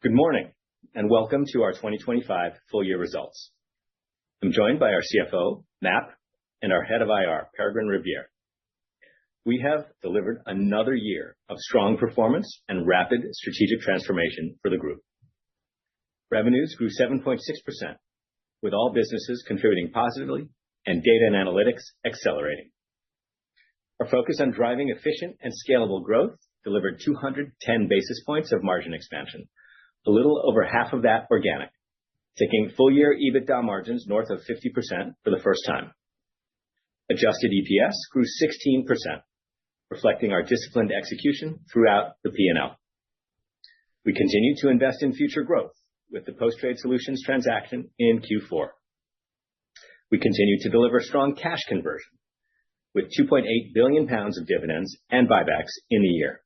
Good morning, and welcome to our 2025 full year results. I'm joined by our CFO, Map, and our Head of IR, Peregrine Riviere. We have delivered another year of strong performance and rapid strategic transformation for the group. Revenues grew 7.6%, with all businesses contributing positively and data and analytics accelerating. Our focus on driving efficient and scalable growth delivered 210 basis points of margin expansion, a little over half of that organic, taking full year EBITDA margins north of 50% for the first time. Adjusted EPS grew 16%, reflecting our disciplined execution throughout the P&L. We continue to invest in future growth with the Post Trade Solutions transaction in Q4. We continue to deliver strong cash conversion with 2.8 billion pounds of dividends and buybacks in the year.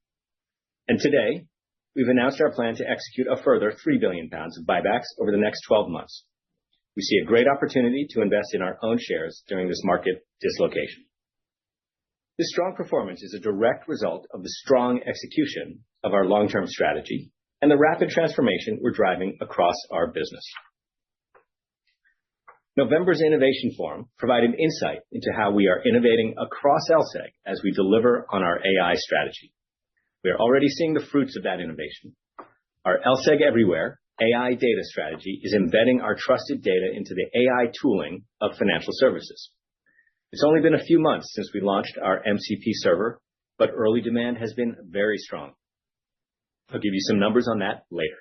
And today, we've announced our plan to execute a further 3 billion pounds of buybacks over the next 12 months. We see a great opportunity to invest in our own shares during this market dislocation. This strong performance is a direct result of the strong execution of our long-term strategy and the rapid transformation we're driving across our business. November's Innovation Forum provided insight into how we are innovating across LSEG as we deliver on our AI strategy. We are already seeing the fruits of that innovation. Our LSEG Everywhere AI data strategy is embedding our trusted data into the AI tooling of financial services. It's only been a few months since we launched our MCP server, but early demand has been very strong. I'll give you some numbers on that later.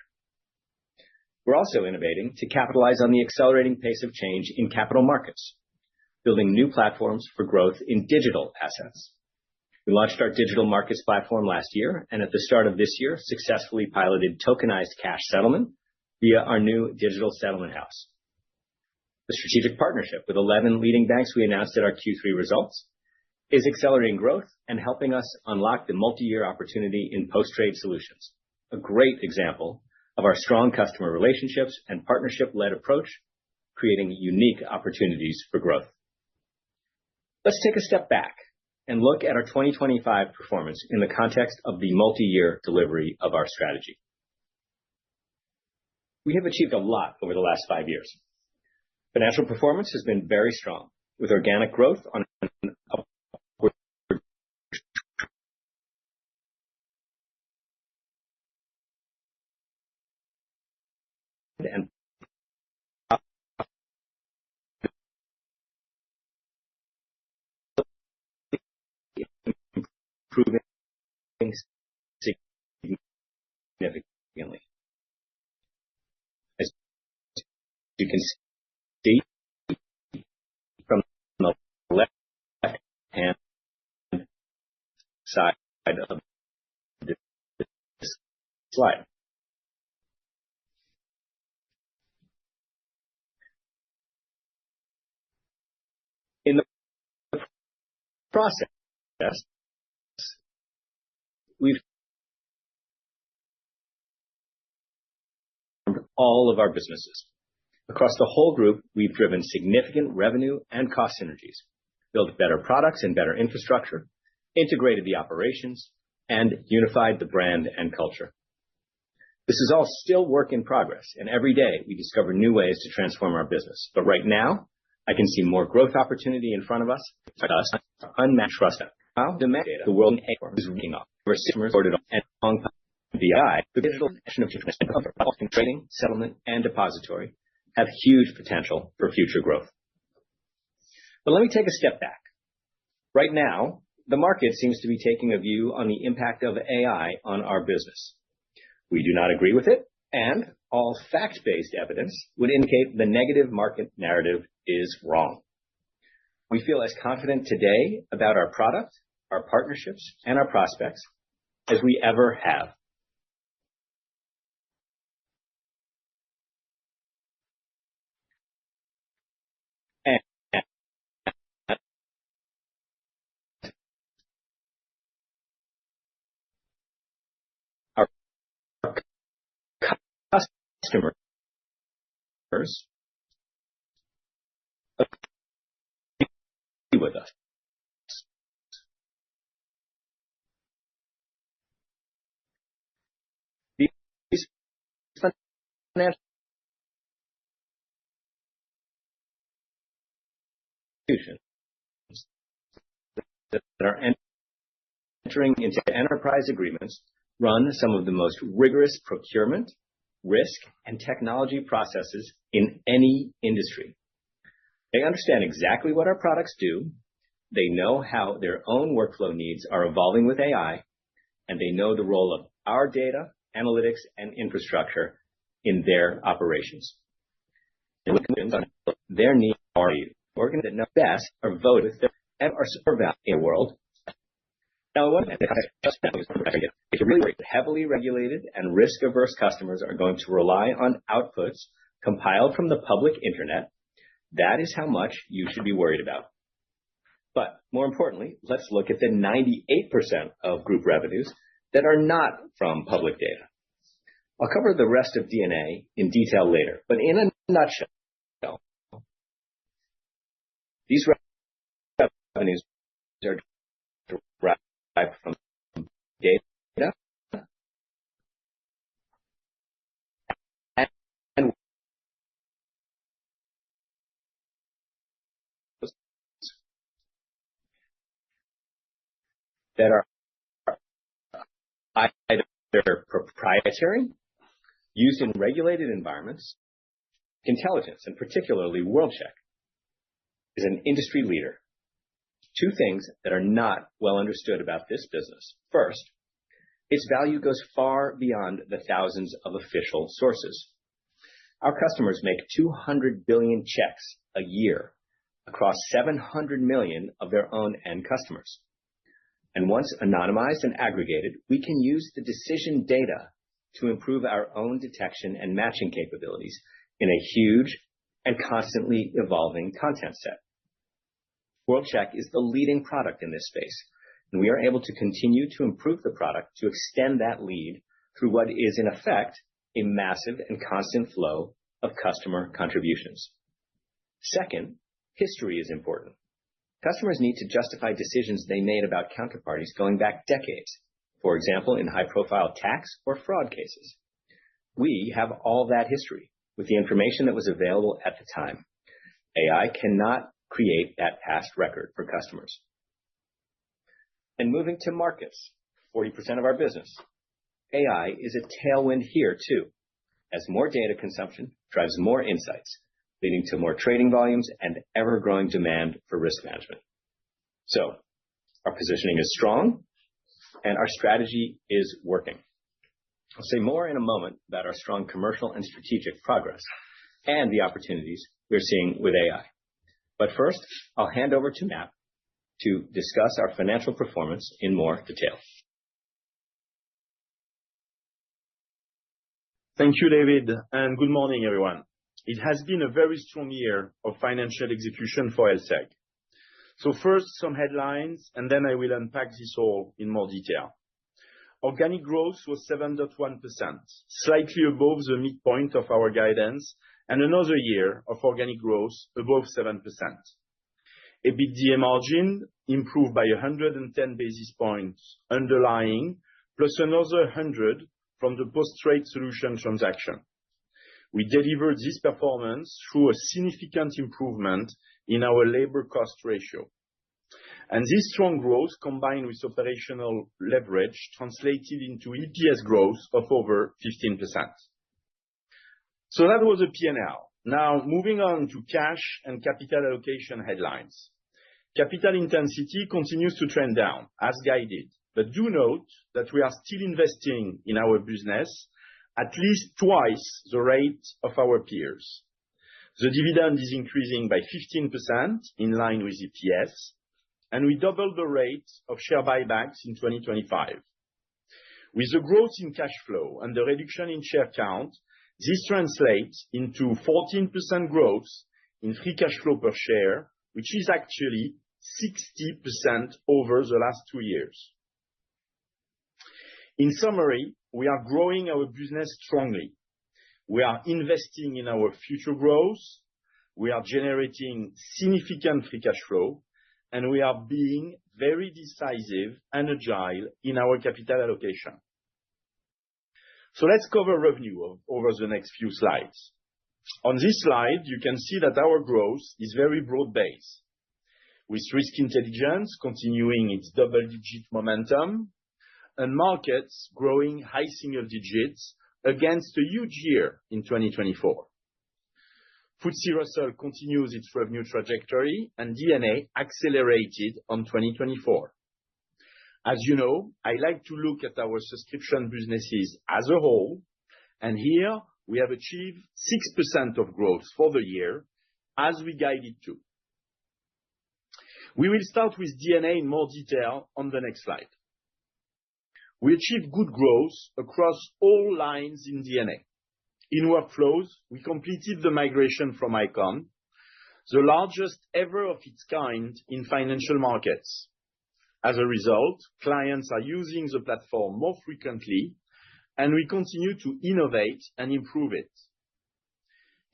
We're also innovating to capitalize on the accelerating pace of change in capital markets, building new platforms for growth in digital assets. We launched our digital markets platform last year, and at the start of this year, successfully piloted tokenized cash settlement via our new digital settlement house. The strategic partnership with 11 leading banks we announced at our Q3 results is accelerating growth and helping us unlock the multi-year opportunity in post-trade solutions, a great example of our strong customer relationships and partnership-led approach, creating unique opportunities for growth. Let's take a step back and look at our 2025 performance in the context of the multi-year delivery of our strategy. We have achieved a lot over the last 5 years. Financial performance has been very strong, with organic growth on an upward and improving significantly. As you can see from the left-hand side of this slide. In the process, we've transformed all of our businesses. Across the whole group, we've driven significant revenue and cost synergies, built better products and better infrastructure, integrated the operations, and unified the brand and culture. This is all still work in progress, and every day we discover new ways to transform our business. But right now, I can see more growth opportunity in front of us, unmatched trust. How demand data, the world is reading off. We're sorted on and Hong Kong BI, the digital of trading, settlement, and depository have huge potential for future growth. But let me take a step back. Right now, the market seems to be taking a view on the impact of AI on our business. We do not agree with it, and all fact-based evidence would indicate the negative market narrative is wrong. We feel as confident today about our product, our partnerships, and our prospects as we ever have. Our customers agree with us. These financial institutions that are entering into enterprise agreements run some of the most rigorous procurement, risk, and technology processes in any industry. They understand exactly what our products do, they know how their own workflow needs are evolving with AI, and they know the role of our data, analytics, and infrastructure in their operations. Their needs are organizations that know best are voted with their and are super valued in the world. Now, it's really heavily regulated and risk-averse customers are going to rely on outputs compiled from the public internet. That is how much you should be worried about. But more importantly, let's look at the 98% of group revenues that are not from public data. I'll cover the rest of DNA in detail later, but in a nutshell, these revenues are derived from data and that are either proprietary, used in regulated environments. Intelligence, and particularly WorldCheck, is an industry leader. Two things that are not well understood about this business. First, its value goes far beyond the thousands of official sources. Our customers make 200 billion checks a year across 700 million of their own end customers. And once anonymized and aggregated, we can use the decision data to improve our own detection and matching capabilities in a huge and constantly evolving content set. WorldCheck is the leading product in this space, and we are able to continue to improve the product to extend that lead through what is in effect a massive and constant flow of customer contributions. Second, history is important. Customers need to justify decisions they made about counterparties going back decades, for example, in high-profile tax or fraud cases. We have all that history with the information that was available at the time. AI cannot create that past record for customers. And moving to markets, 40% of our business. AI is a tailwind here too, as more data consumption drives more insights, leading to more trading volumes and ever-growing demand for risk management. So, our positioning is strong, and our strategy is working. I'll say more in a moment about our strong commercial and strategic progress and the opportunities we're seeing with AI. But first, I'll hand over to Matt to discuss our financial performance in more detail. Thank you, David, and good morning, everyone. It has been a very strong year of financial execution for LSEG. So first, some headlines, and then I will unpack this all in more detail. Organic growth was 7.1%, slightly above the midpoint of our guidance, and another year of organic growth above 7%. EBITDA margin improved by 110 basis points underlying, plus another 100 from the post-trade solution transaction. We delivered this performance through a significant improvement in our labor cost ratio. And this strong growth, combined with operational leverage, translated into EPS growth of over 15%. So that was a P&L. Now, moving on to cash and capital allocation headlines. Capital intensity continues to trend down, as guided. But do note that we are still investing in our business at least twice the rate of our peers. The dividend is increasing by 15% in line with EPS, and we doubled the rate of share buybacks in 2025. With the growth in cash flow and the reduction in share count, this translates into 14% growth in free cash flow per share, which is actually 60% over the last 2 years. In summary, we are growing our business strongly. We are investing in our future growth. We are generating significant free cash flow, and we are being very decisive and agile in our capital allocation. So let's cover revenue over the next few slides. On this slide, you can see that our growth is very broad-based, with Risk Intelligence continuing its double-digit momentum and markets growing high single digits against a huge year in 2024. FTSE Russell continues its revenue trajectory, and D&A accelerated on 2024. As you know, I like to look at our subscription businesses as a whole, and here we have achieved 6% of growth for the year, as we guided to. We will start with D&A in more detail on the next slide. We achieved good growth across all lines in D&A. In workflows, we completed the migration from Icon, the largest ever of its kind in financial markets. As a result, clients are using the platform more frequently, and we continue to innovate and improve it.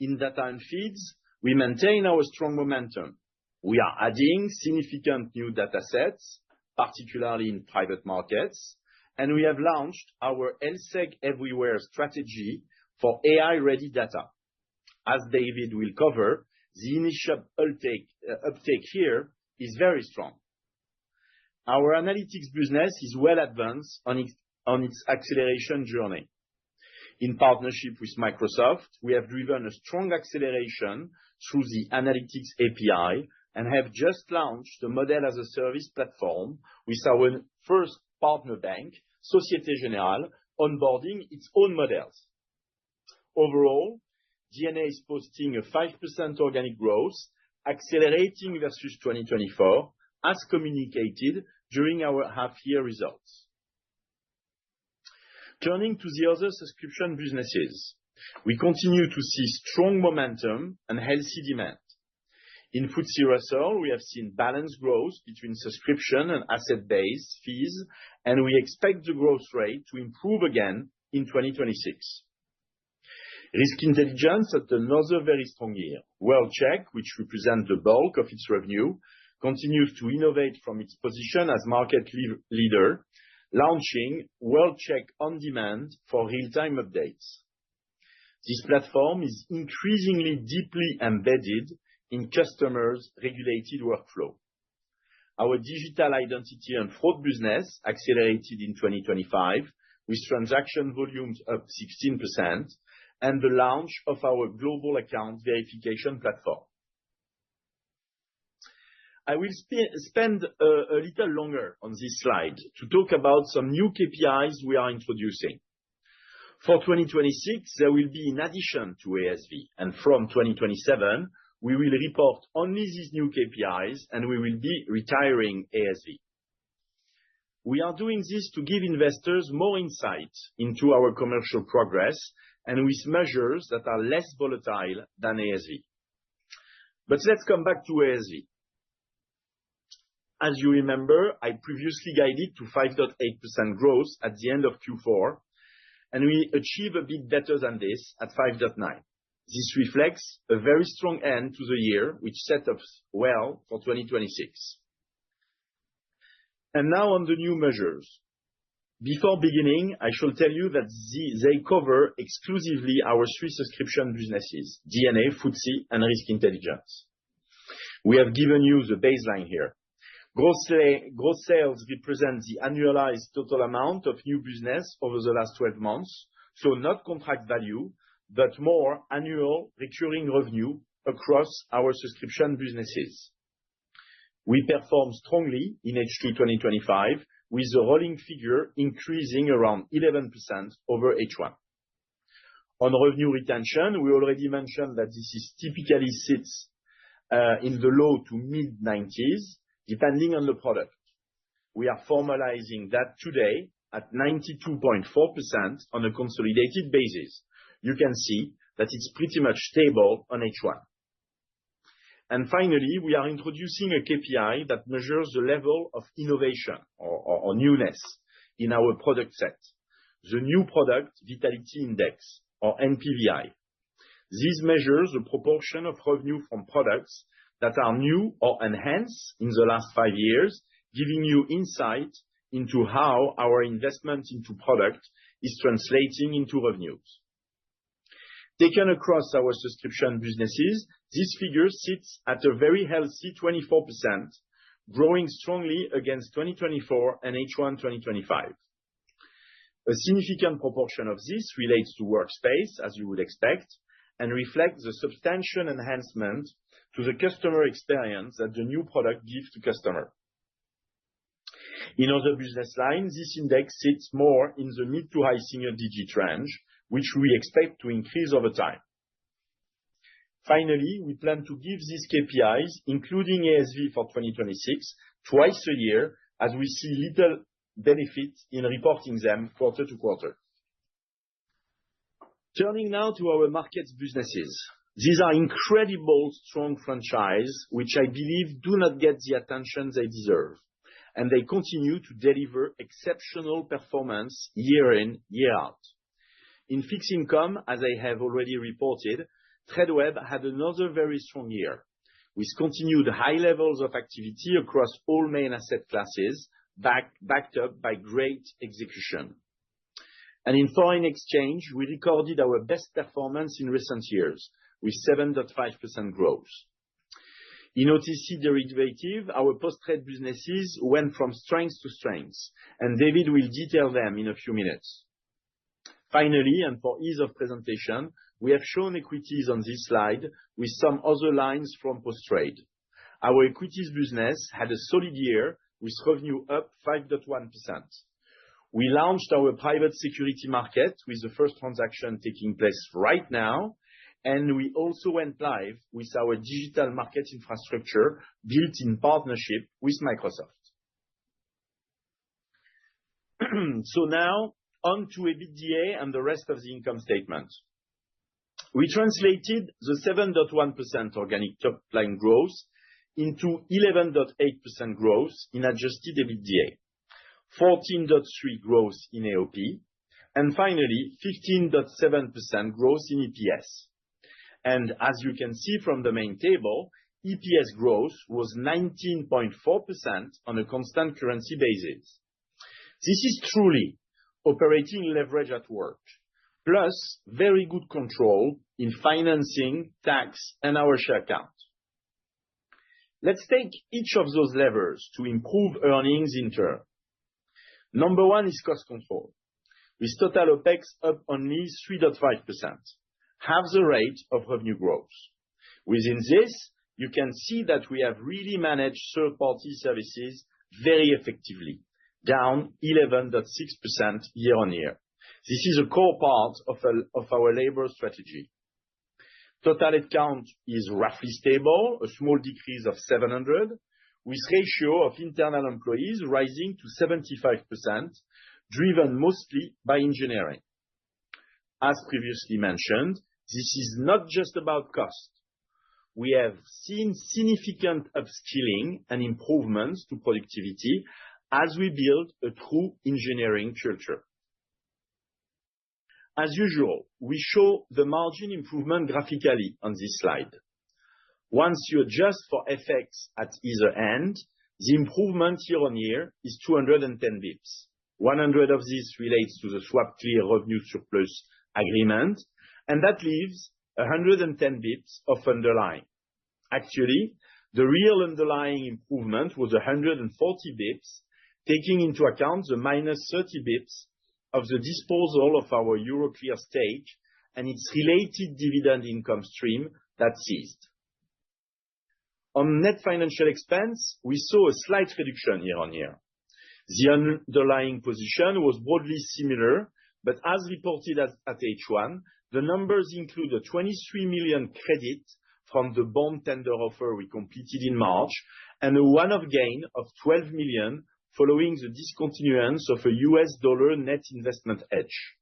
In data and feeds, we maintain our strong momentum. We are adding significant new data sets, particularly in private markets, and we have launched our LSEG Everywhere strategy for AI-ready data. As David will cover, the initial uptake here is very strong. Our analytics business is well advanced on its acceleration journey. In partnership with Microsoft, we have driven a strong acceleration through the Analytics API and have just launched the model-as-a-service platform with our first partner bank, Société Générale, onboarding its own models. Overall, D&A is posting a 5% organic growth, accelerating versus 2024, as communicated during our half-year results. Turning to the other subscription businesses, we continue to see strong momentum and healthy demand. In FTSE Russell, we have seen balanced growth between subscription and asset-based fees, and we expect the growth rate to improve again in 2026. Risk Intelligence had another very strong year. World-Check, which represents the bulk of its revenue, continues to innovate from its position as market leader, launching World-Check On Demand for real-time updates. This platform is increasingly deeply embedded in customers' regulated workflow. Our digital identity and fraud business accelerated in 2025, with transaction volumes up 16%, and the launch of our global account verification platform. I will spend a little longer on this slide to talk about some new KPIs we are introducing. For 2026, there will be in addition to ASV, and from 2027, we will report only these new KPIs, and we will be retiring ASV. We are doing this to give investors more insight into our commercial progress and with measures that are less volatile than ASV. But let's come back to ASV. As you remember, I previously guided to 5.8% growth at the end of Q4, and we achieved a bit better than this at 5.9%. This reflects a very strong end to the year, which set us well for 2026. And now on the new measures. Before beginning, I shall tell you that they cover exclusively our three subscription businesses: D&A, FTSE, and Risk Intelligence. We have given you the baseline here. Gross sales represent the annualized total amount of new business over the last 12 months, so not contract value, but more annual recurring revenue across our subscription businesses. We performed strongly in H2 2025, with the rolling figure increasing around 11% over H1. On revenue retention, we already mentioned that this typically sits in the low to mid-90s, depending on the product. We are formalizing that today at 92.4% on a consolidated basis. You can see that it's pretty much stable on H1. And finally, we are introducing a KPI that measures the level of innovation or newness in our product set, the New Product Vitality Index, or NPVI. This measures the proportion of revenue from products that are new or enhanced in the last 5 years, giving you insight into how our investment into product is translating into revenues. Taken across our subscription businesses, this figure sits at a very healthy 24%, growing strongly against 2024 and H1 2025. A significant proportion of this relates to Workspace, as you would expect, and reflects the substantial enhancement to the customer experience that the new product gives to customers. In other business lines, this index sits more in the mid to high single-digit range, which we expect to increase over time. Finally, we plan to give these KPIs, including ASV for 2026, twice a year, as we see little benefit in reporting them quarter to quarter. Turning now to our markets businesses. These are incredible, strong franchises, which I believe do not get the attention they deserve, and they continue to deliver exceptional performance year in, year out. In fixed income, as I have already reported, Tradeweb had another very strong year, with continued high levels of activity across all main asset classes, backed up by great execution. And in foreign exchange, we recorded our best performance in recent years, with 7.5% growth. In OTC derivative, our post-trade businesses went from strength to strength, and David will detail them in a few minutes. Finally, and for ease of presentation, we have shown equities on this slide with some other lines from post-trade. Our equities business had a solid year, with revenue up 5.1%. We launched our private security market, with the first transaction taking place right now, and we also went live with our digital market infrastructure built in partnership with Microsoft. So now, on to EBITDA and the rest of the income statement. We translated the 7.1% organic top-line growth into 11.8% growth in adjusted EBITDA, 14.3% growth in AOP, and finally, 15.7% growth in EPS. And as you can see from the main table, EPS growth was 19.4% on a constant currency basis. This is truly operating leverage at work, plus very good control in financing, tax, and our share count. Let's take each of those levers to improve earnings in turn. Number one is cost control, with total OPEX up only 3.5%, half the rate of revenue growth. Within this, you can see that we have really managed third-party services very effectively, down 11.6% year on year. This is a core part of our labor strategy. Total headcount is roughly stable, a small decrease of 700, with ratio of internal employees rising to 75%, driven mostly by engineering. As previously mentioned, this is not just about cost. We have seen significant upskilling and improvements to productivity as we build a true engineering culture. As usual, we show the margin improvement graphically on this slide. Once you adjust for FX at either end, the improvement year on year is 210 bips. 100 of this relates to the SwapClear revenue surplus agreement, and that leaves 110 bips of underlying. Actually, the real underlying improvement was 140 bips, taking into account the minus 30 bips of the disposal of our Euroclear stake and its related dividend income stream that ceased. On net financial expense, we saw a slight reduction year on year. The underlying position was broadly similar, but as reported at H1, the numbers include a 23 million credit from the bond tender offer we completed in March and a one-off gain of 12 million following the discontinuance of a US dollar net investment hedge.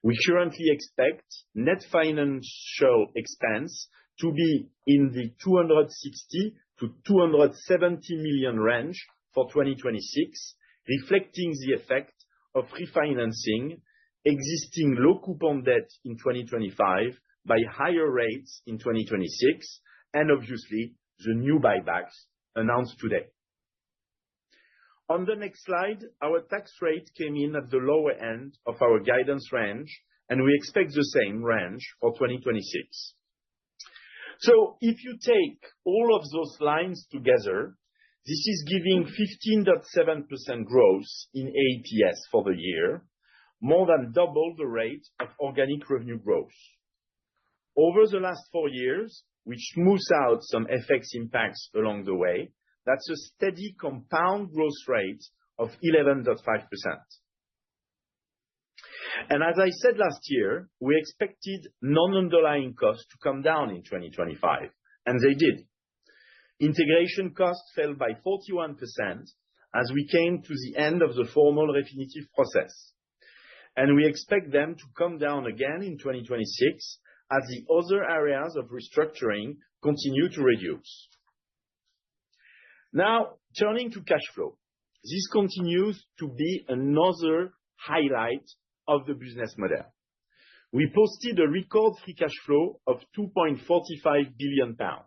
We currently expect net financial expense to be in the 260 to 270 million range for 2026, reflecting the effect of refinancing existing low coupon debt in 2025 by higher rates in 2026, and obviously the new buybacks announced today. On the next slide, our tax rate came in at the lower end of our guidance range, and we expect the same range for 2026. So if you take all of those lines together, this is giving 15.7% growth in AEPS for the year, more than double the rate of organic revenue growth. Over the last 4 years, which smooths out some FX impacts along the way, that's a steady compound growth rate of 11.5%. And as I said last year, we expected non-underlying costs to come down in 2025, and they did. Integration costs fell by 41% as we came to the end of the formal Refinitiv process, and we expect them to come down again in 2026 as the other areas of restructuring continue to reduce. Now, turning to cash flow, this continues to be another highlight of the business model. We posted a record free cash flow of 2.45 billion pounds.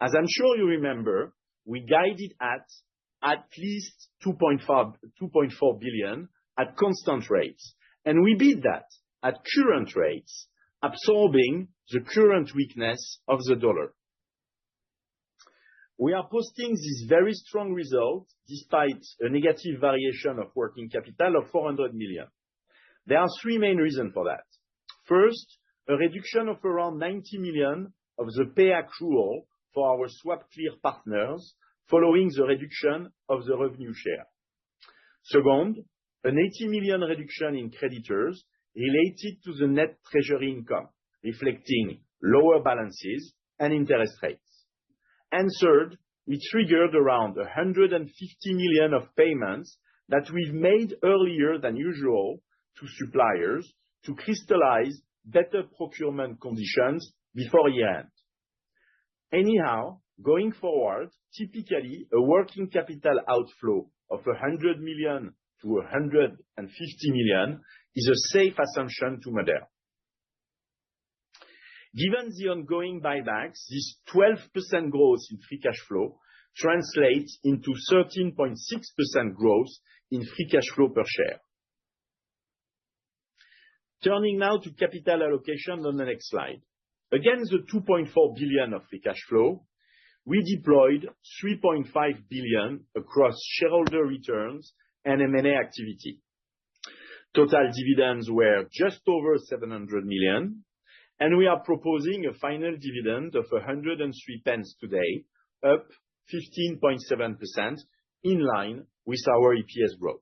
As I'm sure you remember, we guided at least 2.4 billion at constant rates, and we beat that at current rates, absorbing the current weakness of the dollar. We are posting this very strong result despite a negative variation of working capital of 400 million. There are 3 main reasons for that. First, a reduction of around 90 million of the pay accrual for our SwapClear partners following the reduction of the revenue share. Second, an 80 million reduction in creditors related to the net treasury income, reflecting lower balances and interest rates. And third, we triggered around 150 million of payments that we've made earlier than usual to suppliers to crystallize better procurement conditions before year-end. Anyhow, going forward, typically a working capital outflow of 100 million to 150 million is a safe assumption to model. Given the ongoing buybacks, this 12% growth in free cash flow translates into 13.6% growth in free cash flow per share. Turning now to capital allocation on the next slide. Against the 2.4 billion of free cash flow, we deployed 3.5 billion across shareholder returns and M&A activity. Total dividends were just over 700 million, and we are proposing a final dividend of 103 pence today, up 15.7%, in line with our EPS growth.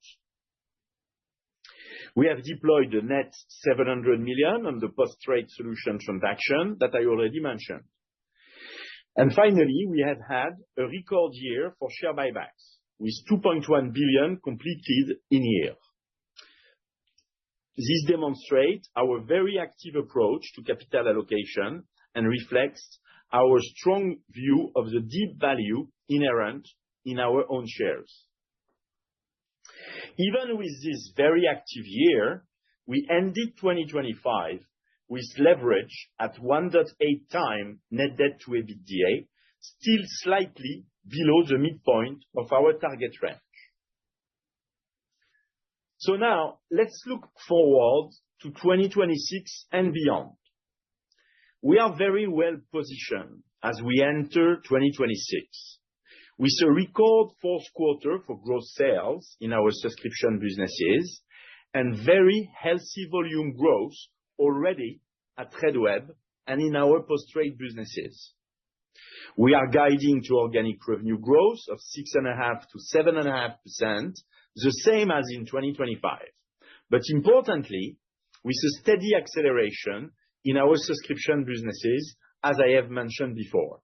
We have deployed a net 700 million on the post-trade solution transaction that I already mentioned. And finally, we have had a record year for share buybacks, with 2.1 billion completed in year. This demonstrates our very active approach to capital allocation and reflects our strong view of the deep value inherent in our own shares. Even with this very active year, we ended 2025 with leverage at 1.8 times net debt to EBITDA, still slightly below the midpoint of our target range. So now, let's look forward to 2026 and beyond. We are very well positioned as we enter 2026, with a record fourth quarter for gross sales in our subscription businesses and very healthy volume growth already at Tradeweb and in our post-trade businesses. We are guiding to organic revenue growth of 6.5% to 7.5%, the same as in 2025, but importantly, with a steady acceleration in our subscription businesses, as I have mentioned before.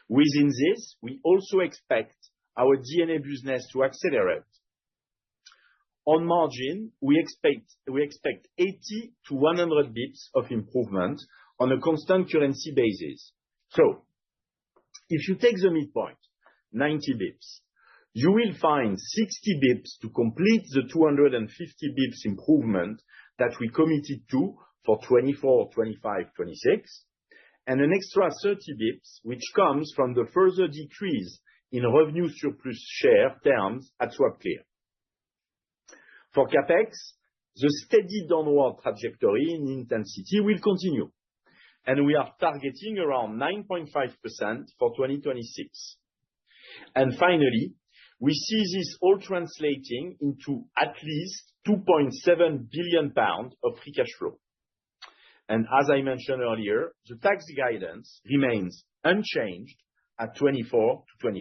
Within this, we also expect our D&A business to accelerate. On margin, we expect 80 to 100 bips of improvement on a constant currency basis. So, if you take the midpoint, 90 bips, you will find 60 bips to complete the 250 bips improvement that we committed to for 24, 25, 26, and an extra 30 bips, which comes from the further decrease in revenue surplus share terms at SwapClear. For CapEx, the steady downward trajectory in intensity will continue, and we are targeting around 9.5% for 2026. And finally, we see this all translating into at least 2.7 billion pounds of free cash flow. And as I mentioned earlier, the tax guidance remains unchanged at 24 to 25%.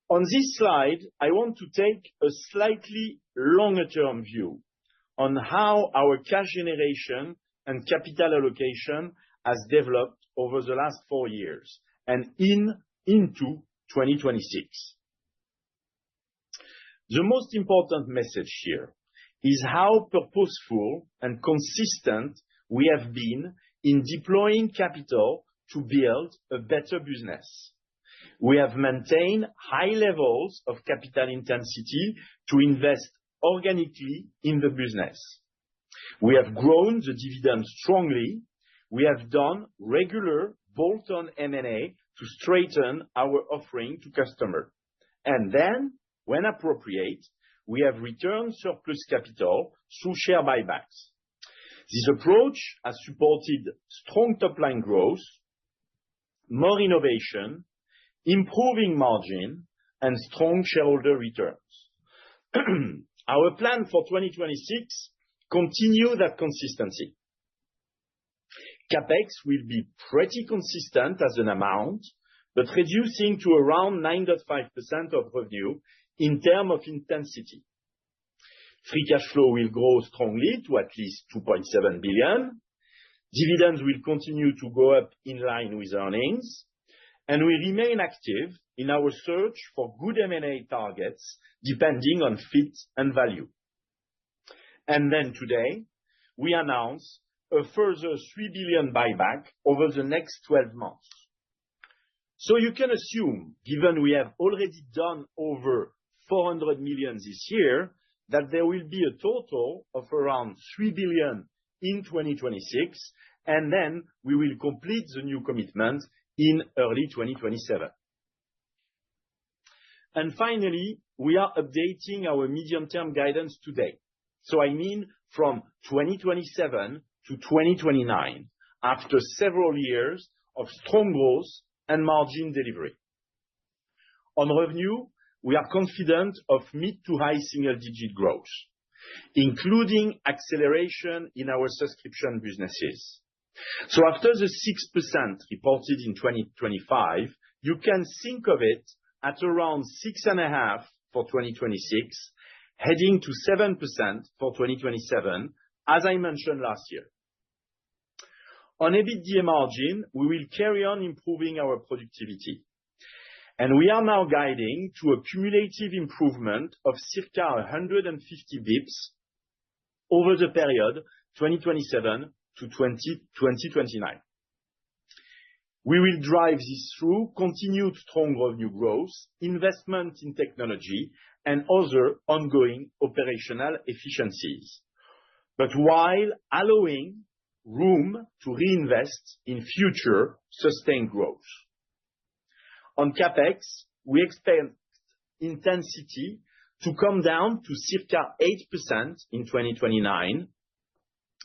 On this slide, I want to take a slightly longer-term view on how our cash generation and capital allocation has developed over the last 4 years and into 2026. The most important message here is how purposeful and consistent we have been in deploying capital to build a better business. We have maintained high levels of capital intensity to invest organically in the business. We have grown the dividend strongly. We have done regular bolt-on M&A to strengthen our offering to customers. And then, when appropriate, we have returned surplus capital through share buybacks. This approach has supported strong top-line growth, more innovation, improving margin, and strong shareholder returns. Our plan for 2026 continues that consistency. CapEx will be pretty consistent as an amount, but reducing to around 9.5% of revenue in terms of intensity. Free cash flow will grow strongly to at least 2.7 billion. Dividends will continue to go up in line with earnings, and we remain active in our search for good M&A targets depending on fit and value. And then today, we announce a further 3 billion buyback over the next 12 months. So you can assume, given we have already done over 400 million this year, that there will be a total of around 3 billion in 2026, and then we will complete the new commitment in early 2027. And finally, we are updating our medium-term guidance today. So I mean from 2027 to 2029, after several years of strong growth and margin delivery. On revenue, we are confident of mid to high single-digit growth, including acceleration in our subscription businesses. So after the 6% reported in 2025, you can think of it at around 6.5% for 2026, heading to 7% for 2027, as I mentioned last year. On EBITDA margin, we will carry on improving our productivity. And we are now guiding to a cumulative improvement of circa 150 bps over the period 2027 to 2029. We will drive this through continued strong revenue growth, investment in technology, and other ongoing operational efficiencies, but while allowing room to reinvest in future sustained growth. On CapEx, we expect intensity to come down to circa 8% in 2029.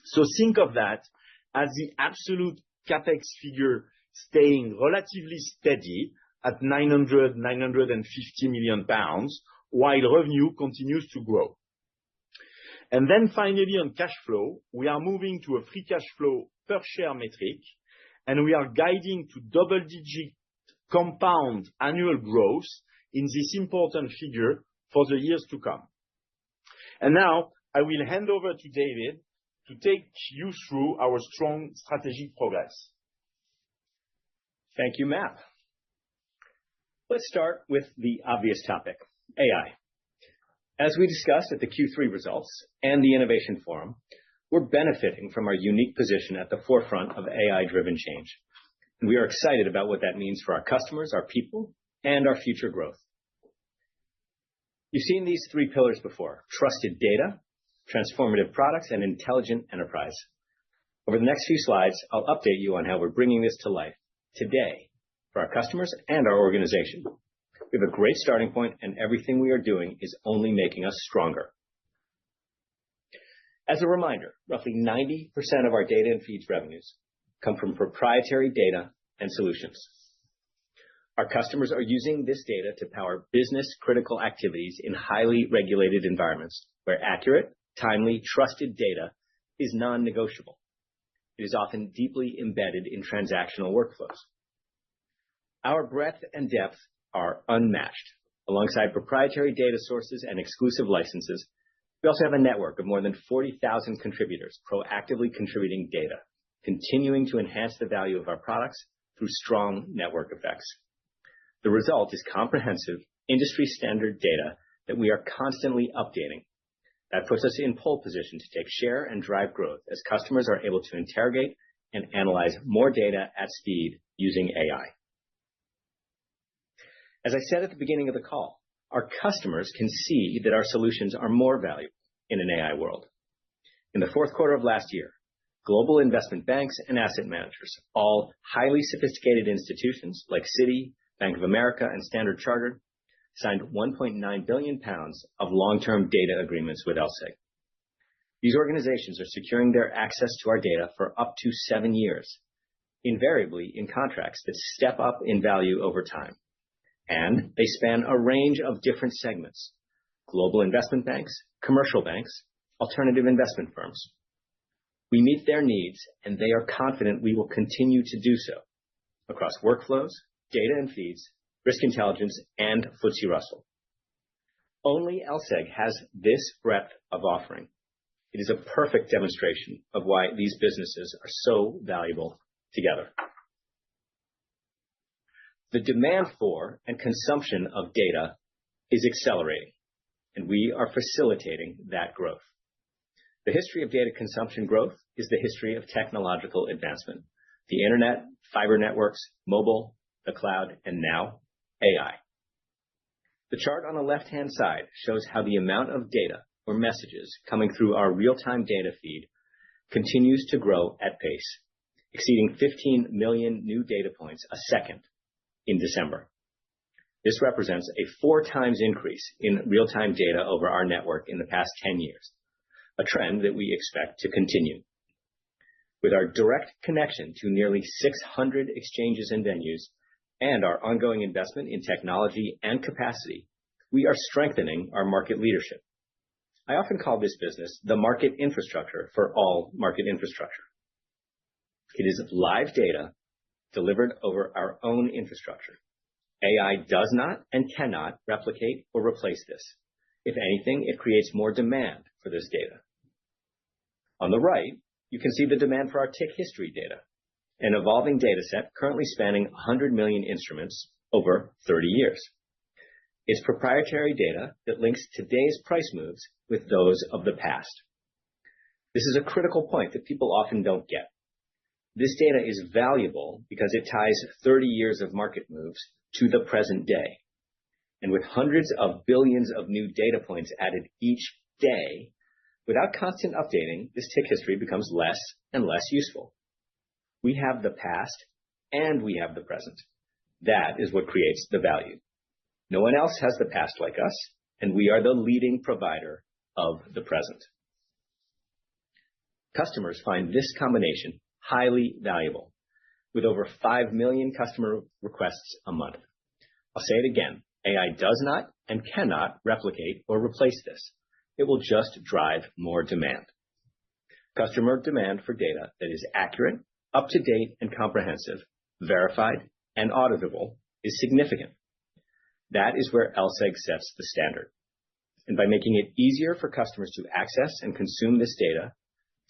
So think of that as the absolute CapEx figure staying relatively steady at 950 million pounds, while revenue continues to grow. And then finally, on cash flow, we are moving to a free cash flow per share metric, and we are guiding to double-digit compound annual growth in this important figure for the years to come. And now, I will hand over to David to take you through our strong strategic progress. Thank you, Map. Let's start with the obvious topic, AI. As we discussed at the Q3 results and the Innovation Forum, we're benefiting from our unique position at the forefront of AI-driven change. And we are excited about what that means for our customers, our people, and our future growth. You've seen these three pillars before: trusted data, transformative products, and intelligent enterprise. Over the next few slides, I'll update you on how we're bringing this to life today for our customers and our organization. We have a great starting point, and everything we are doing is only making us stronger. As a reminder, roughly 90% of our data and feeds revenues come from proprietary data and solutions. Our customers are using this data to power business-critical activities in highly regulated environments where accurate, timely, trusted data is non-negotiable. It is often deeply embedded in transactional workflows. Our breadth and depth are unmatched. Alongside proprietary data sources and exclusive licenses, we also have a network of more than 40,000 contributors proactively contributing data, continuing to enhance the value of our products through strong network effects. The result is comprehensive, industry-standard data that we are constantly updating. That puts us in pole position to take share and drive growth as customers are able to interrogate and analyze more data at speed using AI. As I said at the beginning of the call, our customers can see that our solutions are more valuable in an AI world. In the fourth quarter of last year, global investment banks and asset managers, all highly sophisticated institutions like Citi, Bank of America, and Standard Chartered, signed 1.9 billion pounds of long-term data agreements with LSEG. These organizations are securing their access to our data for up to 7 years, invariably in contracts that step up in value over time. And they span a range of different segments: global investment banks, commercial banks, alternative investment firms. We meet their needs, and they are confident we will continue to do so across workflows, data and feeds, risk intelligence, and FTSE Russell. Only LSEG has this breadth of offering. It is a perfect demonstration of why these businesses are so valuable together. The demand for and consumption of data is accelerating, and we are facilitating that growth. The history of data consumption growth is the history of technological advancement: the internet, fiber networks, mobile, the cloud, and now AI. The chart on the left-hand side shows how the amount of data or messages coming through our real-time data feed continues to grow at pace, exceeding 15 million new data points a second in December. This represents a 4 times increase in real-time data over our network in the past 10 years, a trend that we expect to continue. With our direct connection to nearly 600 exchanges and venues and our ongoing investment in technology and capacity, we are strengthening our market leadership. I often call this business the market infrastructure for all market infrastructure. It is live data delivered over our own infrastructure. AI does not and cannot replicate or replace this. If anything, it creates more demand for this data. On the right, you can see the demand for our tick history data, an evolving data set currently spanning 100 million instruments over 30 years. It's proprietary data that links today's price moves with those of the past. This is a critical point that people often don't get. This data is valuable because it ties 30 years of market moves to the present day. And with hundreds of billions of new data points added each day, without constant updating, this tick history becomes less and less useful. We have the past and we have the present. That is what creates the value. No one else has the past like us, and we are the leading provider of the present. Customers find this combination highly valuable, with over 5 million customer requests a month. I'll say it again: AI does not and cannot replicate or replace this. It will just drive more demand. Customer demand for data that is accurate, up-to-date, and comprehensive, verified, and auditable is significant. That is where LSEG sets the standard. And by making it easier for customers to access and consume this data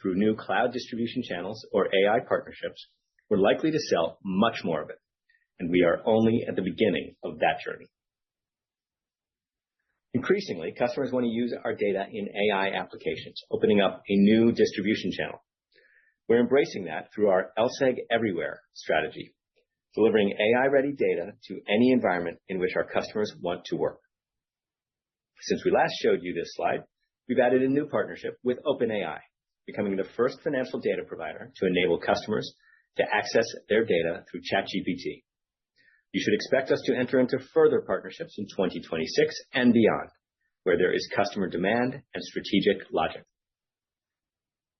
through new cloud distribution channels or AI partnerships, we're likely to sell much more of it. And we are only at the beginning of that journey. Increasingly, customers want to use our data in AI applications, opening up a new distribution channel. We're embracing that through our LSEG Everywhere strategy, delivering AI-ready data to any environment in which our customers want to work. Since we last showed you this slide, we've added a new partnership with OpenAI, becoming the first financial data provider to enable customers to access their data through ChatGPT. You should expect us to enter into further partnerships in 2026 and beyond, where there is customer demand and strategic logic.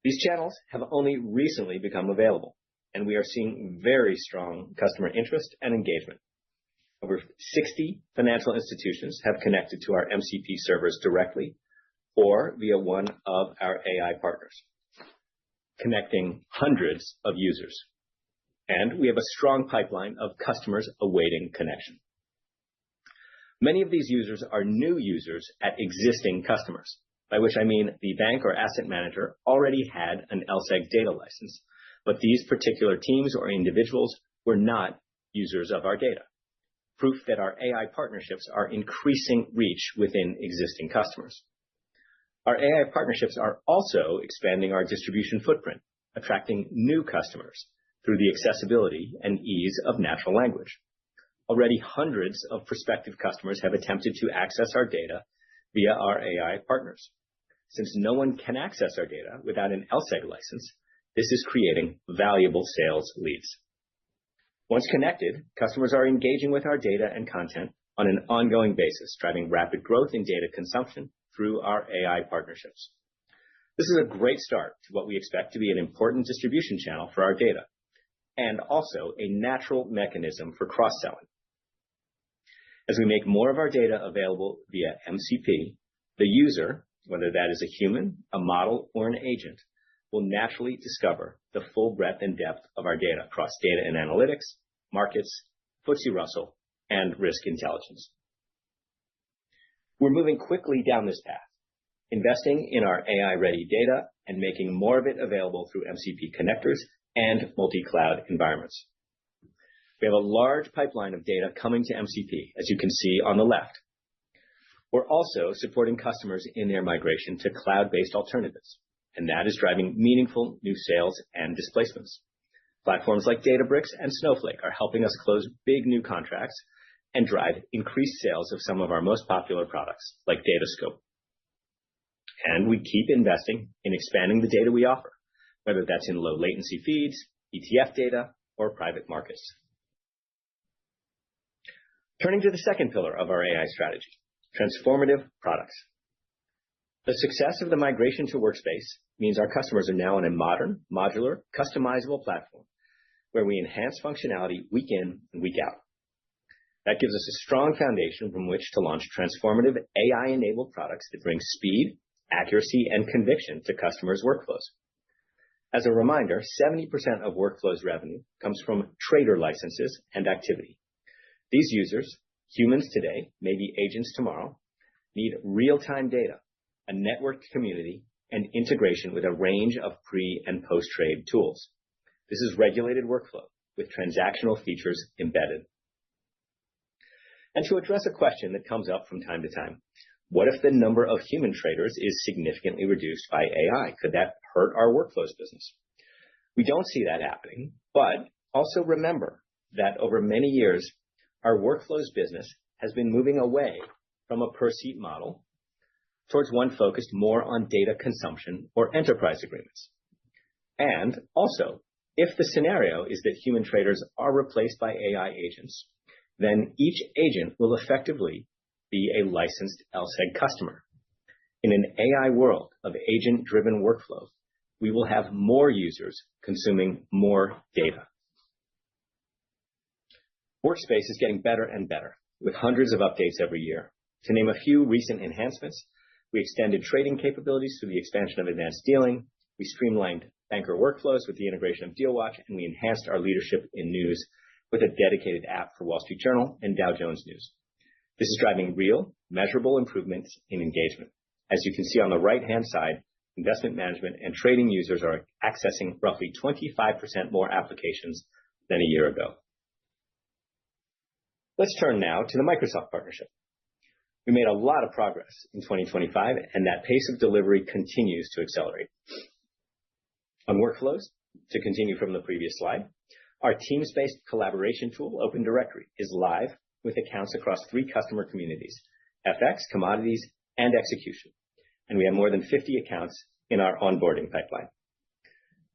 These channels have only recently become available, and we are seeing very strong customer interest and engagement. Over 60 financial institutions have connected to our MCP servers directly or via one of our AI partners, connecting hundreds of users. And we have a strong pipeline of customers awaiting connection. Many of these users are new users at existing customers, by which I mean the bank or asset manager already had an LSEG data license, but these particular teams or individuals were not users of our data. Proof that our AI partnerships are increasing reach within existing customers. Our AI partnerships are also expanding our distribution footprint, attracting new customers through the accessibility and ease of natural language. Already hundreds of prospective customers have attempted to access our data via our AI partners. Since no one can access our data without an LSEG license, this is creating valuable sales leads. Once connected, customers are engaging with our data and content on an ongoing basis, driving rapid growth in data consumption through our AI partnerships. This is a great start to what we expect to be an important distribution channel for our data, and also a natural mechanism for cross-selling. As we make more of our data available via MCP, the user, whether that is a human, a model, or an agent, will naturally discover the full breadth and depth of our data across data and analytics, markets, FTSE Russell, and risk intelligence. We're moving quickly down this path, investing in our AI-ready data and making more of it available through MCP connectors and multi-cloud environments. We have a large pipeline of data coming to MCP, as you can see on the left. We're also supporting customers in their migration to cloud-based alternatives, and that is driving meaningful new sales and displacements. Platforms like Databricks and Snowflake are helping us close big new contracts and drive increased sales of some of our most popular products, like Datascope. And we keep investing in expanding the data we offer, whether that's in low latency feeds, ETF data, or private markets. Turning to the second pillar of our AI strategy, transformative products. The success of the migration to Workspace means our customers are now on a modern, modular, customizable platform where we enhance functionality week in and week out. That gives us a strong foundation from which to launch transformative AI-enabled products that bring speed, accuracy, and conviction to customers' workflows. As a reminder, 70% of Workflows revenue comes from trader licenses and activity. These users, humans today, maybe agents tomorrow, need real-time data, a networked community, and integration with a range of pre- and post-trade tools. This is regulated workflow with transactional features embedded. And to address a question that comes up from time to time, what if the number of human traders is significantly reduced by AI? Could that hurt our Workflows business? We don't see that happening, but also remember that over many years, our Workflows business has been moving away from a per-seat model towards one focused more on data consumption or enterprise agreements. And also, if the scenario is that human traders are replaced by AI agents, then each agent will effectively be a licensed LSEG customer. In an AI world of agent-driven workflow, we will have more users consuming more data. Workspace is getting better and better, with hundreds of updates every year. To name a few recent enhancements, we extended trading capabilities through the expansion of advanced dealing, we streamlined banker workflows with the integration of DealWatch, and we enhanced our leadership in news with a dedicated app for Wall Street Journal and Dow Jones News. This is driving real, measurable improvements in engagement. As you can see on the right-hand side, investment management and trading users are accessing roughly 25% more applications than a year ago. Let's turn now to the Microsoft partnership. We made a lot of progress in 2025, and that pace of delivery continues to accelerate. On Workflows, to continue from the previous slide, our Teams-based collaboration tool, Open Directory, is live with accounts across 3 customer communities, FX, commodities, and execution. And we have more than 50 accounts in our onboarding pipeline.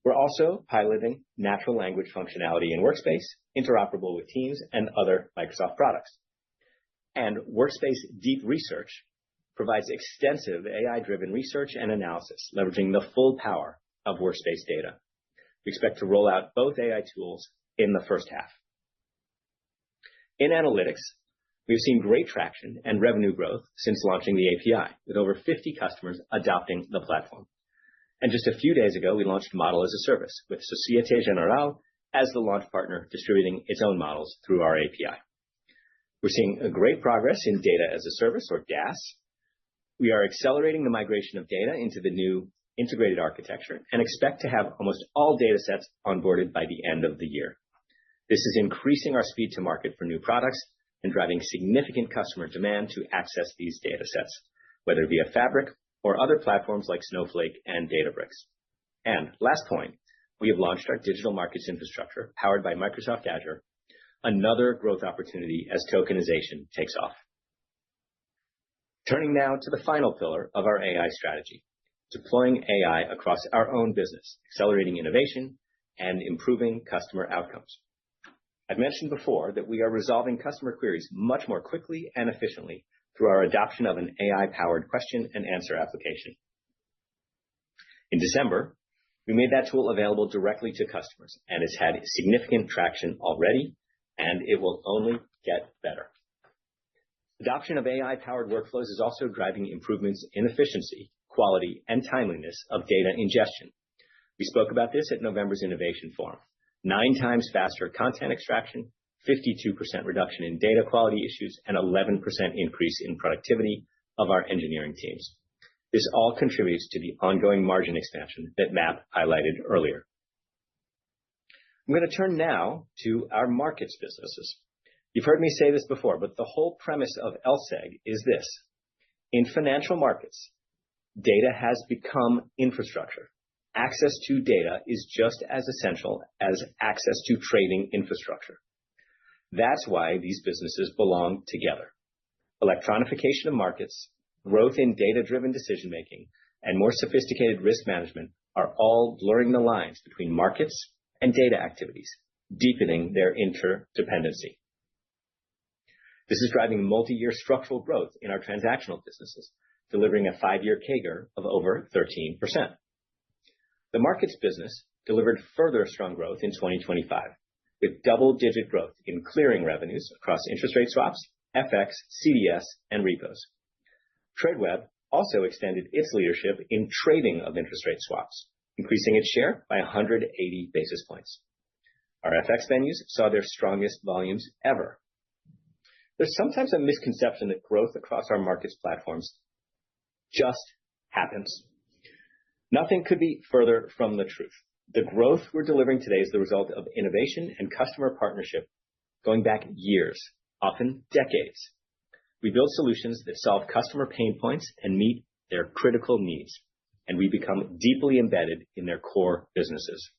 We're also piloting natural language functionality in Workspace, interoperable with Teams and other Microsoft products. And Workspace Deep Research provides extensive AI-driven research and analysis, leveraging the full power of Workspace data. We expect to roll out both AI tools in the first half. In analytics, we've seen great traction and revenue growth since launching the API, with over 50 customers adopting the platform. And just a few days ago, we launched Model as a Service, with Société Générale as the launch partner distributing its own models through our API. We're seeing a great progress in Data as a Service, or DaaS. We are accelerating the migration of data into the new integrated architecture and expect to have almost all data sets onboarded by the end of the year. This is increasing our speed to market for new products and driving significant customer demand to access these data sets, whether via Fabric or other platforms like Snowflake and Databricks. And last point, we have launched our digital markets infrastructure powered by Microsoft Azure, another growth opportunity as tokenization takes off. Turning now to the final pillar of our AI strategy, deploying AI across our own business, accelerating innovation and improving customer outcomes. I've mentioned before that we are resolving customer queries much more quickly and efficiently through our adoption of an AI-powered question and answer application. In December, we made that tool available directly to customers, and it's had significant traction already, and it will only get better. Adoption of AI-powered workflows is also driving improvements in efficiency, quality, and timeliness of data ingestion. We spoke about this at November's Innovation Forum. 9 times faster content extraction, 52% reduction in data quality issues, and 11% increase in productivity of our engineering teams. This all contributes to the ongoing margin expansion that Matt highlighted earlier. I'm going to turn now to our markets businesses. You've heard me say this before, but the whole premise of LSEG is this. In financial markets, data has become infrastructure. Access to data is just as essential as access to trading infrastructure. That's why these businesses belong together. Electronification of markets, growth in data-driven decision-making, and more sophisticated risk management are all blurring the lines between markets and data activities, deepening their interdependency. This is driving multi-year structural growth in our transactional businesses, delivering a 5-year CAGR of over 13%. The markets business delivered further strong growth in 2025, with double-digit growth in clearing revenues across interest rate swaps, FX, CDS, and repos. Tradeweb also extended its leadership in trading of interest rate swaps, increasing its share by 180 basis points. Our FX venues saw their strongest volumes ever. There's sometimes a misconception that growth across our markets platforms just happens. Nothing could be further from the truth. The growth we're delivering today is the result of innovation and customer partnership going back years, often decades. We build solutions that solve customer pain points and meet their critical needs, and we become deeply embedded in their core businesses.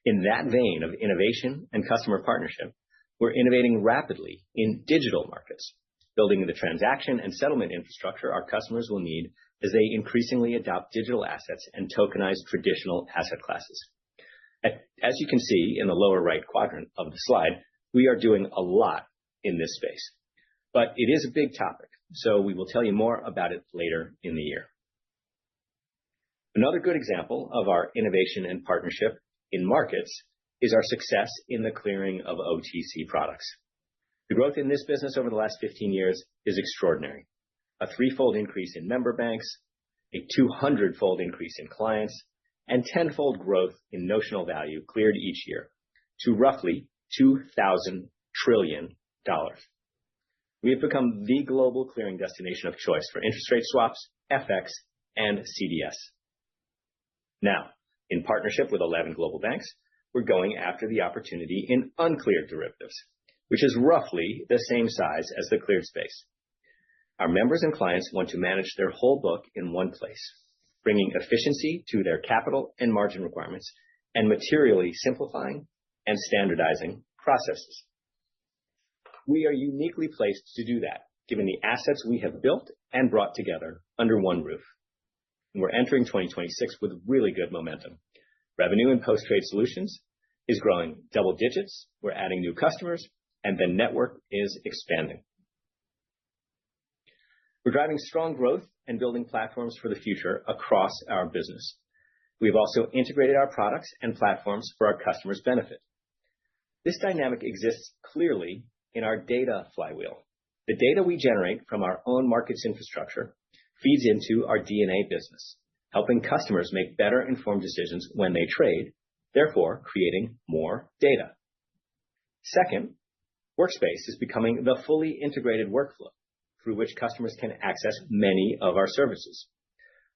In that vein of innovation and customer partnership, we're innovating rapidly in digital markets, building the transaction and settlement infrastructure our customers will need as they increasingly adopt digital assets and tokenize traditional asset classes. As you can see in the lower right quadrant of the slide, we are doing a lot in this space. But it is a big topic, so we will tell you more about it later in the year. Another good example of our innovation and partnership in markets is our success in the clearing of OTC products. The growth in this business over the last 15 years is extraordinary. A 3-fold increase in member banks, a 200-fold increase in clients, and 10-fold growth in notional value cleared each year to roughly $2,000 trillion. We have become the global clearing destination of choice for interest rate swaps, FX, and CDS. Now, in partnership with 11 global banks, we're going after the opportunity in uncleared derivatives, which is roughly the same size as the cleared space. Our members and clients want to manage their whole book in one place, bringing efficiency to their capital and margin requirements and materially simplifying and standardizing processes. We are uniquely placed to do that, given the assets we have built and brought together under one roof. And we're entering 2026 with really good momentum. Revenue in post-trade solutions is growing double digits. We're adding new customers, and the network is expanding. We're driving strong growth and building platforms for the future across our business. We've also integrated our products and platforms for our customers' benefit. This dynamic exists clearly in our data flywheel. The data we generate from our own markets infrastructure feeds into our DNA business, helping customers make better informed decisions when they trade, therefore creating more data. Second, Workspace is becoming the fully integrated workflow through which customers can access many of our services,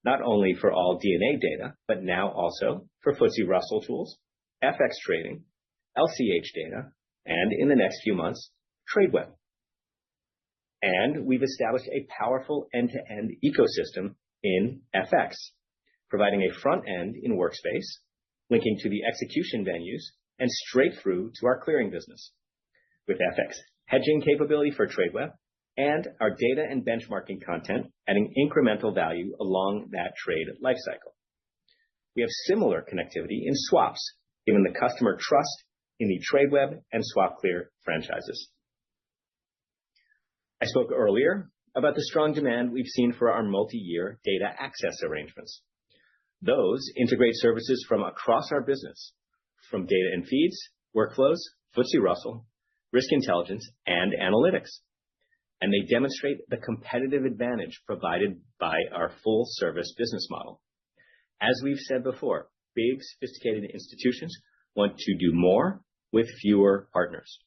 not only for all DNA data, but now also for FTSE Russell tools, FX trading, LCH data, and in the next few months, Tradeweb. And we've established a powerful end-to-end ecosystem in FX, providing a front end in Workspace, linking to the execution venues and straight through to our clearing business, with FX hedging capability for Tradeweb and our data and benchmarking content adding incremental value along that trade lifecycle. We have similar connectivity in swaps, given the customer trust in the Tradeweb and SwapClear franchises. I spoke earlier about the strong demand we've seen for our multi-year data access arrangements. Those integrate services from across our business, from data and feeds, workflows, FTSE Russell, risk intelligence, and analytics. And they demonstrate the competitive advantage provided by our full-service business model. As we've said before, big, sophisticated institutions want to do more with fewer partners.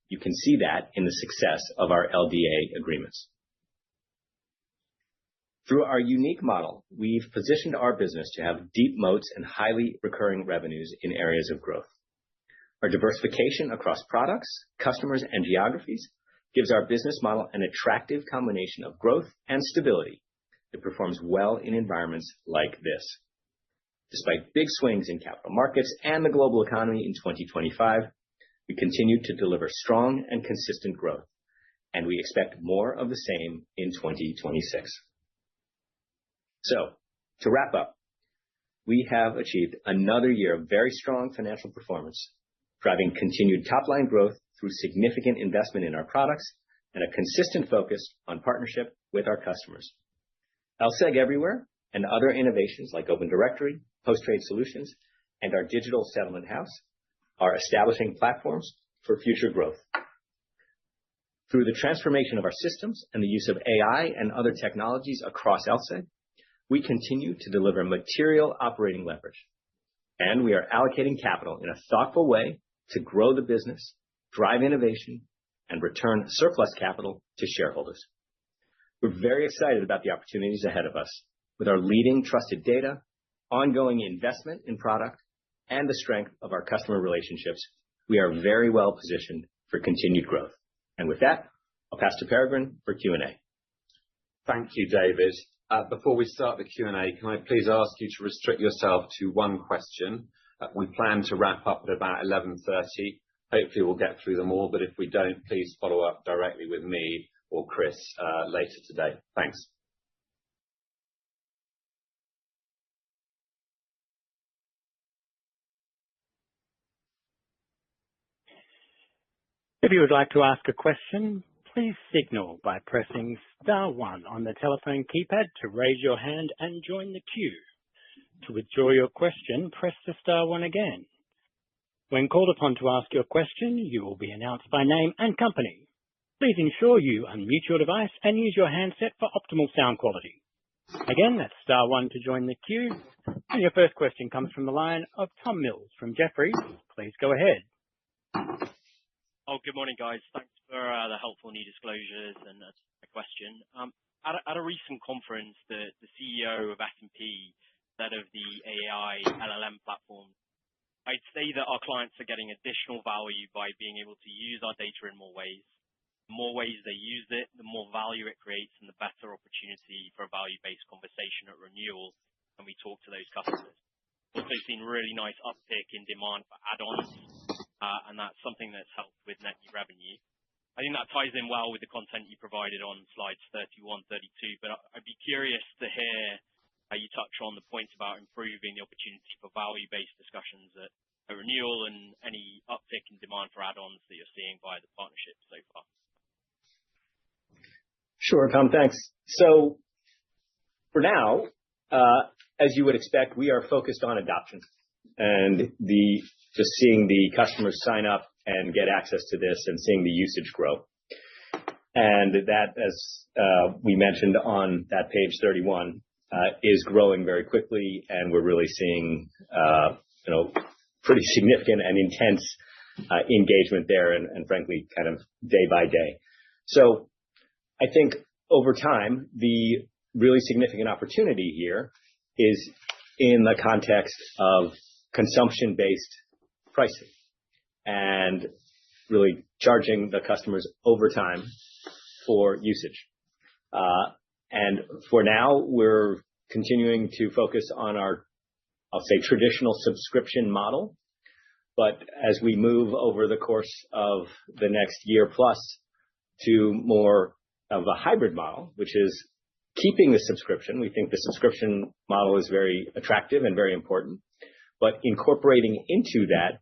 You can see that in the success of our LDA agreements. Through our unique model, we've positioned our business to have deep moats and highly recurring revenues in areas of growth. Our diversification across products, customers, and geographies gives our business model an attractive combination of growth and stability that performs well in environments like this. Despite big swings in capital markets and the global economy in 2025, we continue to deliver strong and consistent growth, and we expect more of the same in 2026. So, to wrap up, we have achieved another year of very strong financial performance, driving continued top-line growth through significant investment in our products and a consistent focus on partnership with our customers. LSEG Everywhere and other innovations like Open Directory, Post-Trade Solutions, and our digital settlement house are establishing platforms for future growth. Through the transformation of our systems and the use of AI and other technologies across LSEG, we continue to deliver material operating leverage, and we are allocating capital in a thoughtful way to grow the business, drive innovation, and return surplus capital to shareholders. We're very excited about the opportunities ahead of us. With our leading trusted data, ongoing investment in product, and the strength of our customer relationships, we are very well positioned for continued growth. And with that, I'll pass to Peregrine for Q&A. Thank you, David. Before we start the Q&A, can I please ask you to restrict yourself to one question? We plan to wrap up at about 11:30. Hopefully we'll get through them all, but if we don't, please follow up directly with me or Chris later today. Thanks. If you would like to ask a question, please signal by pressing star one on the telephone keypad to raise your hand and join the queue. To withdraw your question, press the star one again. When called upon to ask your question, you will be announced by name and company. Please ensure you unmute your device and use your handset for optimal sound quality. Again, that's star one to join the queue. And your first question comes from the line of Tom Mills from Jefferies. Please go ahead. Oh, good morning, guys. Thanks for the helpful new disclosures and my question. At a recent conference, the CEO of S&P said of the AI LLM platform, I'd say that our clients are getting additional value by being able to use our data in more ways. The more ways they use it, the more value it creates and the better opportunity for a value-based conversation at renewal when we talk to those customers. We've also seen really nice uptick in demand for add-ons, and that's something that's helped with net new revenue. I think that ties in well with the content you provided on slides 31, 32, but I'd be curious to hear You touch on the point about improving the opportunity for value-based discussions at a renewal and any uptick in demand for add-ons that you're seeing via the partnership so far. Sure, Tom, thanks. So for now, as you would expect, we are focused on adoption and just seeing the customers sign up and get access to this and seeing the usage grow. And that, as we mentioned on that page 31, is growing very quickly, and we're really seeing pretty significant and intense engagement there, and frankly, kind of day by day. So I think over time, the really significant opportunity here is in the context of consumption-based pricing and really charging the customers over time for usage. And for now, we're continuing to focus on our, I'll say, traditional subscription model. But as we move over the course of the next year plus to more of a hybrid model, which is keeping the subscription, we think the subscription model is very attractive and very important, but incorporating into that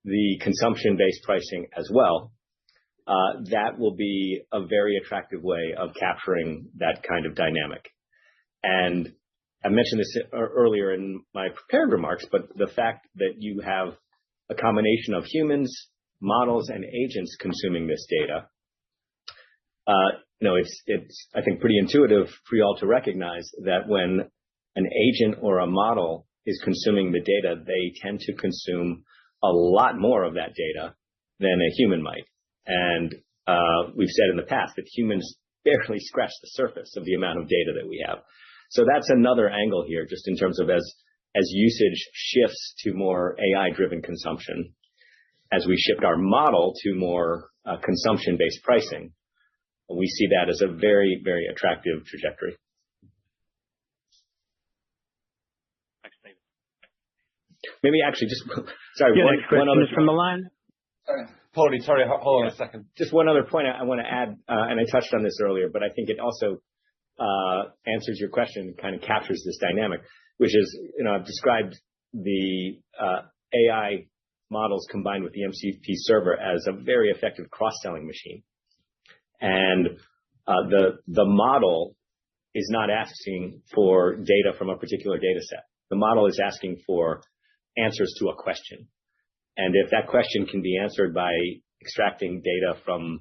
the consumption-based pricing as well, that will be a very attractive way of capturing that kind of dynamic. And I mentioned this earlier in my prepared remarks, but the fact that you have a combination of humans, models, and agents consuming this data, it's, I think, pretty intuitive for you all to recognize that when an agent or a model is consuming the data, they tend to consume a lot more of that data than a human might. And we've said in the past that humans barely scratch the surface of the amount of data that we have. So that's another angle here, just in terms of as usage shifts to more AI-driven consumption, as we shift our model to more consumption-based pricing, we see that as a very, very attractive trajectory. Thanks, David. Maybe actually just, sorry, one other from the line. Paulie, sorry, hold on a second. Just one other point I want to add, and I touched on this earlier, but I think it also answers your question, kind of captures this dynamic, which is, I've described the AI models combined with the MCP server as a very effective cross-selling machine. And the model is not asking for data from a particular data set. The model is asking for answers to a question. And if that question can be answered by extracting data from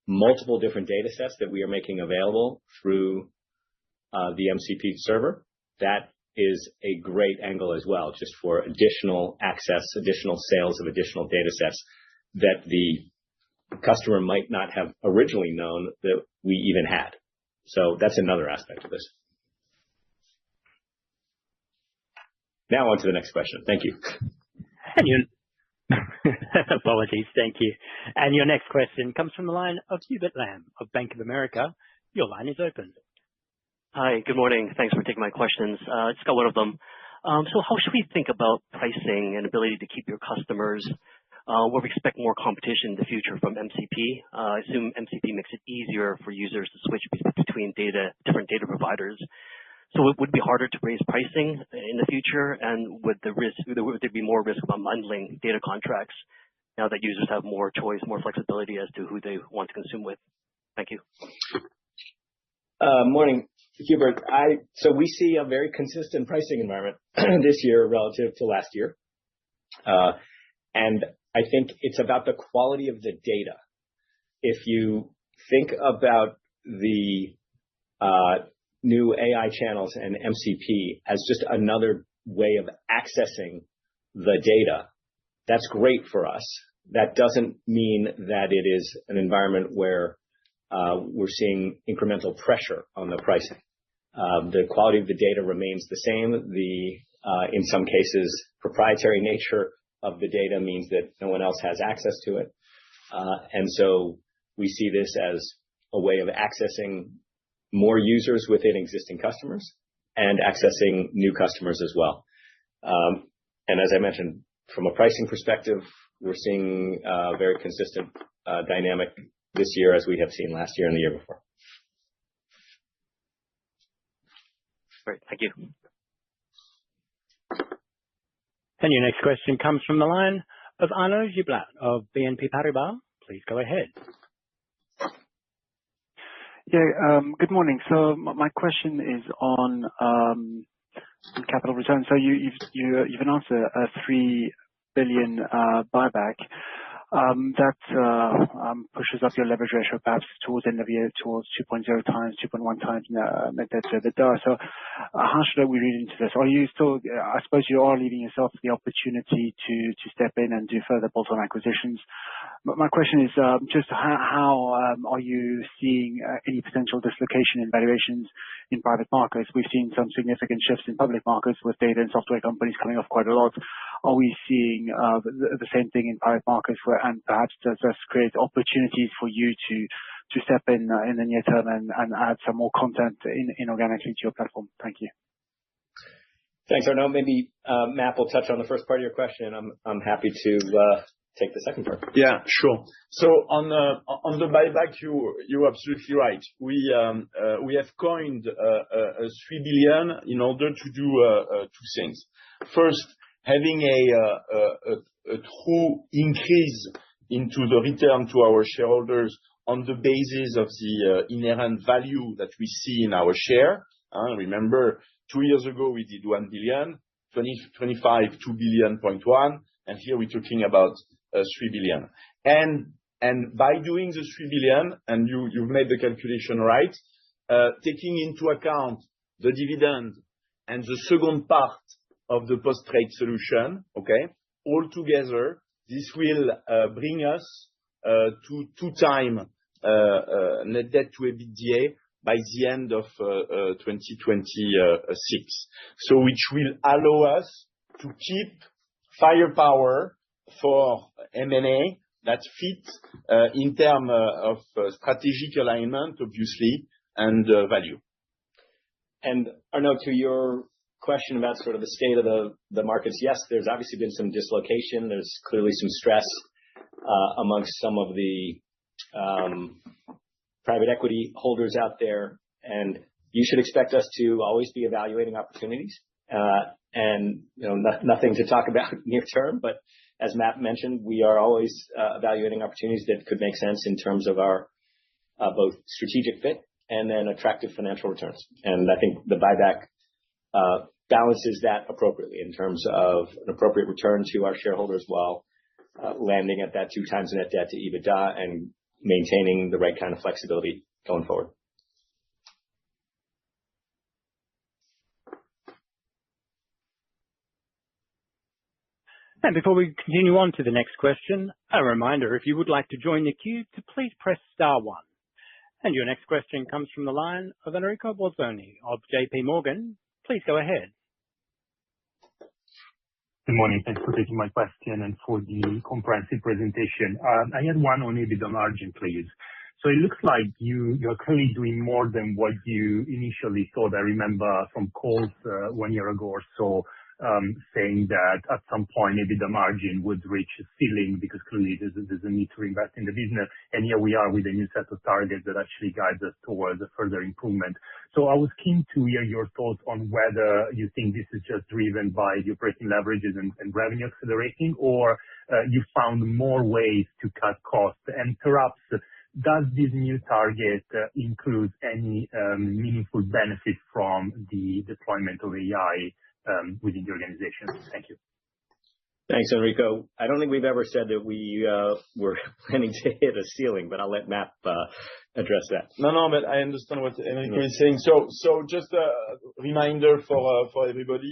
multiple different data sets that we are making available through the MCP server, that is a great angle as well, just for additional access, additional sales of additional data sets that the customer might not have originally known that we even had. So that's another aspect of this. Now on to the next question. Thank you. Apologies. Thank you. And your next question comes from the line of Hubert Lam of Bank of America. Your line is open. Hi, good morning. Thanks for taking my questions. Just got one of them. So how should we think about pricing and ability to keep your customers? Where we expect more competition in the future from MCP. I assume MCP makes it easier for users to switch between different data providers. So would it be harder to raise pricing in the future? And would there be more risk of unbundling data contracts now that users have more choice, more flexibility as to who they want to consume with? Thank you. Morning, Hubert. So we see a very consistent pricing environment this year relative to last year. And I think it's about the quality of the data. If you think about the new AI channels and MCP as just another way of accessing the data, that's great for us. That doesn't mean that it is an environment where we're seeing incremental pressure on the pricing. The quality of the data remains the same. In some cases, proprietary nature of the data means that no one else has access to it. And so we see this as a way of accessing more users within existing customers and accessing new customers as well. And as I mentioned, from a pricing perspective, we're seeing a very consistent dynamic this year as we have seen last year and the year before. Great. Thank you. And your next question comes from the line of Arnaud Giblat of BNP Paribas. Please go ahead. Yeah, good morning. So my question is on capital return. So you've announced a 3 billion buyback. That pushes up your leverage ratio perhaps towards the end of the year towards 2.0 times, 2.1 times net debt to EBITDA. So how should we read into this? Are you still, I suppose you are leaving yourself the opportunity to step in and do further bolt-on acquisitions. But my question is just how are you seeing any potential dislocation in valuations in private markets? We've seen some significant shifts in public markets with data and software companies coming off quite a lot. Are we seeing the same thing in private markets and perhaps does this create opportunities for you to step in the near term and add some more content inorganically to your platform? Thank you. Thanks, Arnaud. Maybe Matt will touch on the first part of your question. I'm happy to take the second part. Yeah, sure. So on the buyback, you're absolutely right. We have coined a 3 billion in order to do two things. First, having a true increase into the return to our shareholders on the basis of the inherent value that we see in our share. Remember, 2 years ago we did 1 billion, 2025 2 billion point one, and here we're talking about 3 billion. And by doing the 3 billion, and you've made the calculation right, taking into account the dividend and the second part of the post-trade solution, okay, all together, this will bring us to 2 times net debt to EBITDA by the end of 2026. So which will allow us to keep firepower for M&A that fit in terms of strategic alignment, obviously, and value. And Arnaud, to your question about sort of the state of the markets, yes, there's obviously been some dislocation. There's clearly some stress amongst some of the private equity holders out there. And you should expect us to always be evaluating opportunities. And nothing to talk about near term, but as Matt mentioned, we are always evaluating opportunities that could make sense in terms of our both strategic fit and then attractive financial returns. And I think the buyback balances that appropriately in terms of an appropriate return to our shareholders while landing at that 2 times net debt to EBITDA and maintaining the right kind of flexibility going forward. And before we continue on to the next question, a reminder, if you would like to join the queue, to please press star 1. And your next question comes from the line of Enrico Bolzoni of JP Morgan. Please go ahead. Good morning. Thanks for taking my question and for the comprehensive presentation. I had one on EBITDA margin, please. So it looks like you're clearly doing more than what you initially thought. I remember from calls 1 year ago or so saying that at some point EBITDA margin would reach a ceiling because clearly there's a need to invest in the business. And here we are with a new set of targets that actually guides us towards a further improvement. So I was keen to hear your thoughts on whether you think this is just driven by the operating leverages and revenue accelerating, or you found more ways to cut costs. And perhaps does this new target include any meaningful benefit from the deployment of AI within the organization? Thank you. Thanks, Enrico. I don't think we've ever said that we were planning to hit a ceiling, but I'll let Matt address that. No, but I understand what Enrico is saying. So just a reminder for everybody,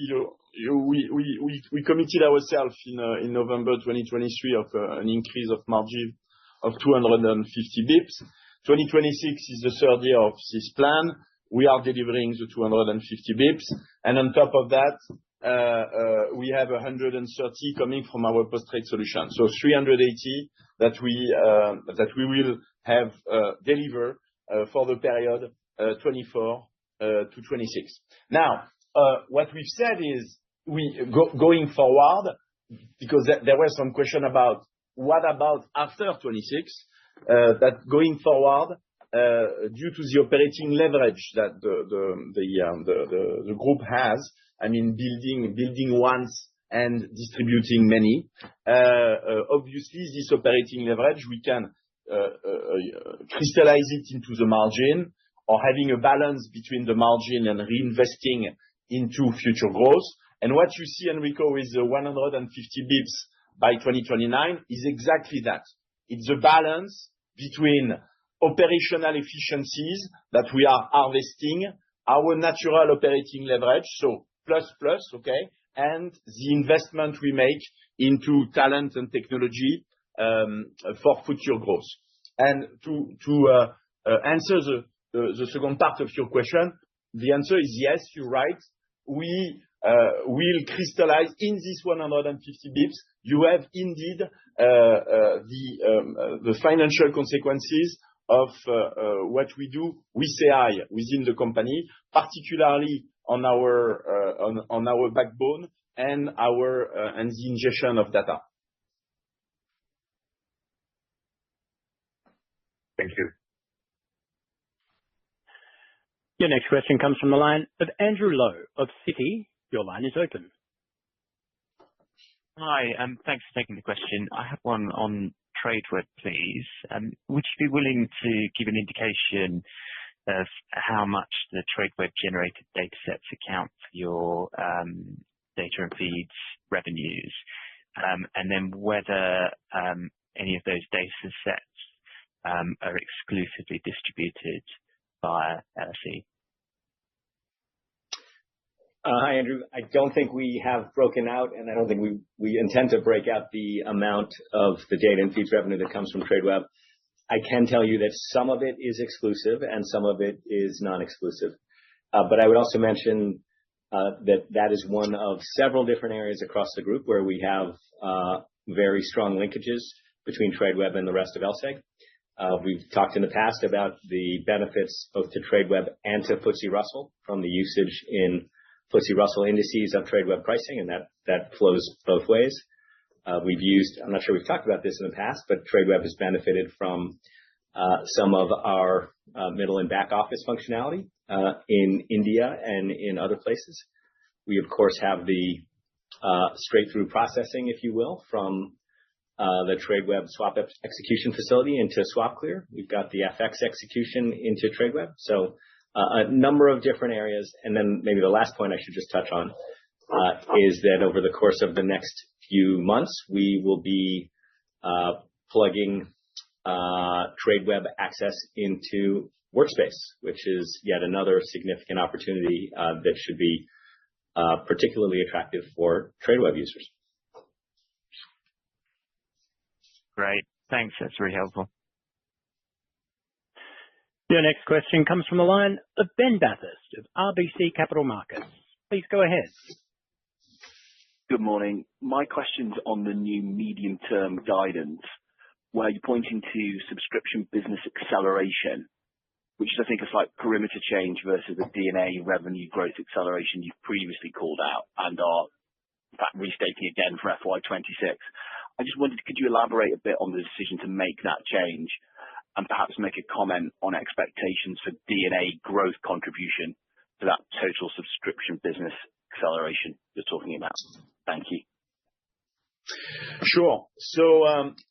we committed ourselves in November 2023 of an increase of margin of 250 bips. 2026 is the third year of this plan. We are delivering the 250 bips. And on top of that, we have 130 coming from our post-trade solution. So 380 that we will have deliver for the period 24 to 26. Now, what we've said is going forward, because there was some question about what about after 26, that going forward, due to the operating leverage that the group has, I mean, building once and distributing many. Obviously, this operating leverage, we can crystallize it into the margin or having a balance between the margin and reinvesting into future growth. And what you see, Enrico, with the 150 bips by 2029 is exactly that. It's a balance between operational efficiencies that we are harvesting, our natural operating leverage, so plus, okay, and the investment we make into talent and technology for future growth. And to answer the second part of your question, the answer is yes, you're right. We will crystallize in this 150 bips. You have indeed the financial consequences of what we do with AI within the company, particularly on our backbone and the ingestion of data. Thank you. Your next question comes from the line of Andrew Lowe of Citi. Your line is open. Hi, thanks for taking the question. I have one on Tradeweb, please. Would you be willing to give an indication of how much the Tradeweb-generated datasets account for your data and feeds revenues, and then whether any of those datasets are exclusively distributed via LSE? Hi, Andrew. I don't think we have broken out, and I don't think we intend to break out the amount of the data and feeds revenue that comes from Tradeweb. I can tell you that some of it is exclusive and some of it is non-exclusive. But I would also mention that is one of several different areas across the group where we have very strong linkages between Tradeweb and the rest of LSEG. We've talked in the past about the benefits both to Tradeweb and to FTSE Russell from the usage in FTSE Russell indices of Tradeweb pricing, and that flows both ways. I'm not sure we've talked about this in the past, but Tradeweb has benefited from some of our middle and back office functionality in India and in other places. We, of course, have the straight-through processing, if you will, from the Tradeweb swap execution facility into SwapClear. We've got the FX execution into Tradeweb. So a number of different areas. And then maybe the last point I should just touch on is that over the course of the next few months, we will be plugging Tradeweb access into Workspace, which is yet another significant opportunity that should be particularly attractive for Tradeweb users. Great. Thanks. That's very helpful. Your next question comes from the line of Ben Bathurst of RBC Capital Markets. Please go ahead. Good morning. My question's on the new medium-term guidance, where you're pointing to subscription business acceleration, which is, I think, a slight perimeter change versus the D&A revenue growth acceleration you've previously called out and are, in fact, restating again for FY26. I just wondered, could you elaborate a bit on the decision to make that change and perhaps make a comment on expectations for D&A growth contribution to that total subscription business acceleration you're talking about? Thank you. Sure. So,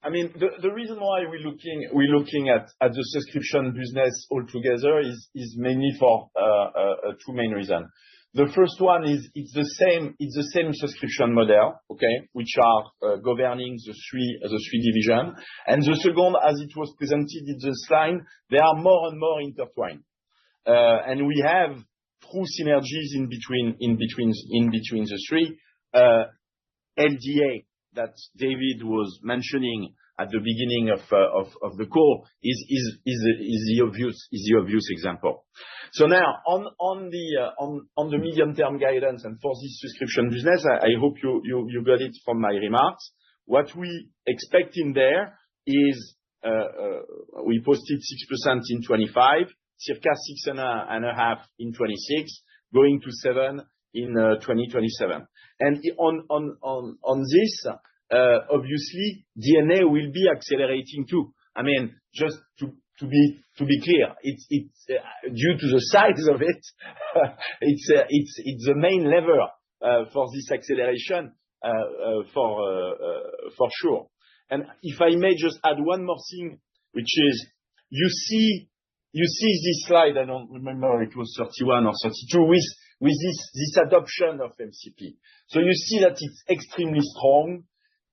I mean, the reason why we're looking at the subscription business altogether is mainly for two main reasons. The first one is it's the same subscription model, okay, which are governing the three divisions. And the second, as it was presented in the slide, they are more and more intertwined. And we have true synergies in between the three. LDA that David was mentioning at the beginning of the call is the obvious example. So now on the medium-term guidance and for this subscription business, I hope you got it from my remarks. What we expect in there is we posted 6% in 25, circa 6.5% in 26, going to 7% in 2027. And on this, obviously, D&A will be accelerating too. I mean, just to be clear, it's due to the size of it, it's the main lever for this acceleration. for sure. And if I may just add one more thing, which is you see this slide, I don't remember, it was 31 or 32, with this adoption of MCP. So you see that it's extremely strong,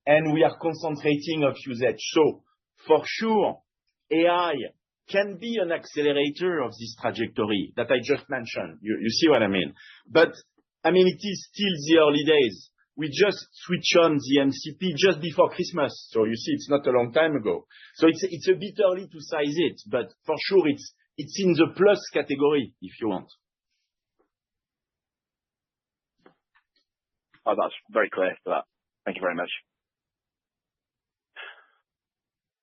and we are concentrating on usage. So for sure, AI can be an accelerator of this trajectory that I just mentioned. You see what I mean? But I mean, it is still the early days. We just switched on the MCP just before Christmas. So you see, it's not a long time ago. So it's a bit early to size it, but for sure it's in the plus category, if you want. Oh, that's very clear for that. Thank you very much.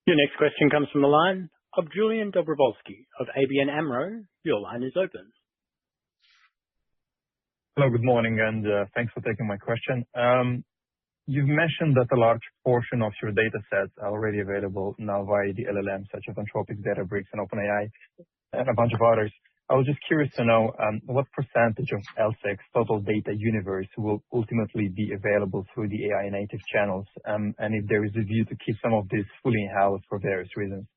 Your next question comes from the line of Julian Dobrovolsky of ABN AMRO. Your line is open. Hello, good morning, and thanks for taking my question. You've mentioned that a large portion of your data sets are already available now via the LLM, such as Anthropic, Databricks, and OpenAI, and a bunch of others. I was just curious to know what percentage of LSEG's total data universe will ultimately be available through the AI native channels, and if there is a view to keep some of this fully in-house for various reasons.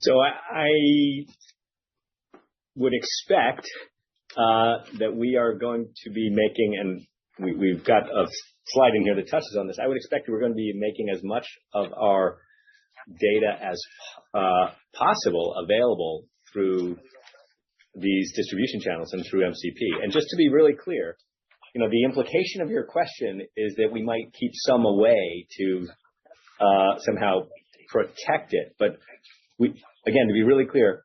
So I would expect that we are going to be making, and we've got a slide in here that touches on this. I would expect we're going to be making as much of our data as possible available through these distribution channels and through MCP. And just to be really clear, the implication of your question is that we might keep some away to somehow protect it. But again, to be really clear,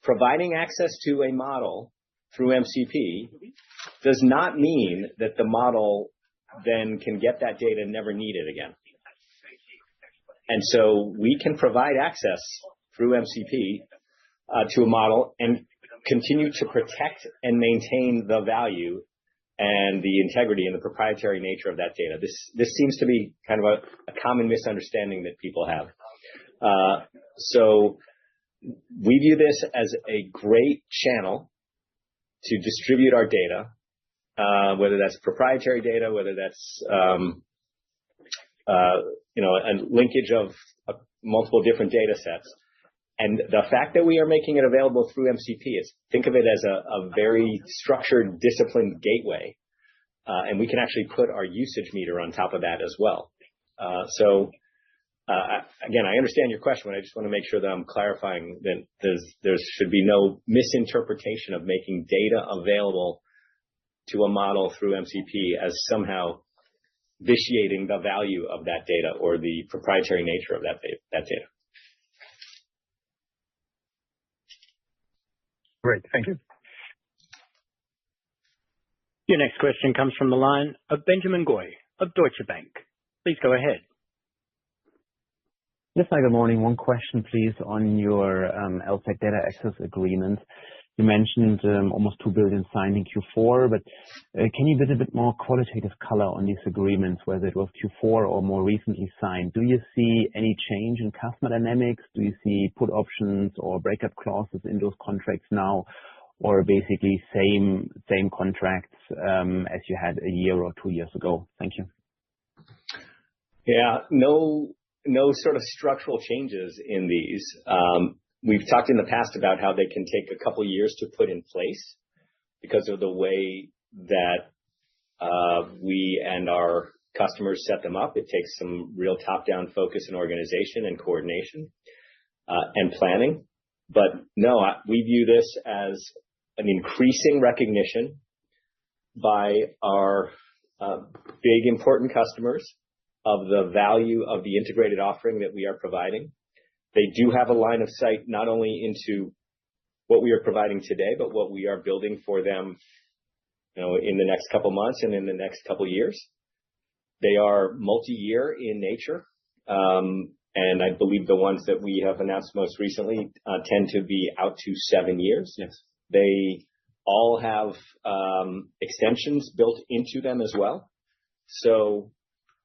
providing access to a model through MCP does not mean that the model then can get that data and never need it again. And so we can provide access through MCP to a model and continue to protect and maintain the value and the integrity and the proprietary nature of that data. This seems to be kind of a common misunderstanding that people have. So we view this as a great channel to distribute our data, whether that's proprietary data, whether that's a linkage of multiple different data sets. And the fact that we are making it available through MCP is, think of it as a very structured, disciplined gateway. And we can actually put our usage meter on top of that as well. Again, I understand your question, but I just want to make sure that I'm clarifying that there should be no misinterpretation of making data available to a model through MCP as somehow vitiating the value of that data or the proprietary nature of that data. Great, thank you. Your next question comes from the line of Benjamin Goy of Deutsche Bank. Please go ahead. Yes, hi, good morning. One question, please, on your LSEG data access agreement. You mentioned almost 2 billion signed in Q4, but can you give a bit more qualitative color on these agreements, whether it was Q4 or more recently signed? Do you see any change in customer dynamics? Do you see put options or breakup clauses in those contracts now, or basically same contracts as you had a year or 2 years ago? Thank you. Yeah, no sort of structural changes in these. We've talked in the past about how they can take a couple years to put in place because of the way that we and our customers set them up. It takes some real top-down focus and organization and coordination and planning. But no, we view this as an increasing recognition by our big important customers of the value of the integrated offering that we are providing. They do have a line of sight not only into what we are providing today, but what we are building for them, in the next couple months and in the next couple years. They are multi-year in nature, and I believe the ones that we have announced most recently tend to be out to 7 years. Yes. They all have extensions built into them as well. So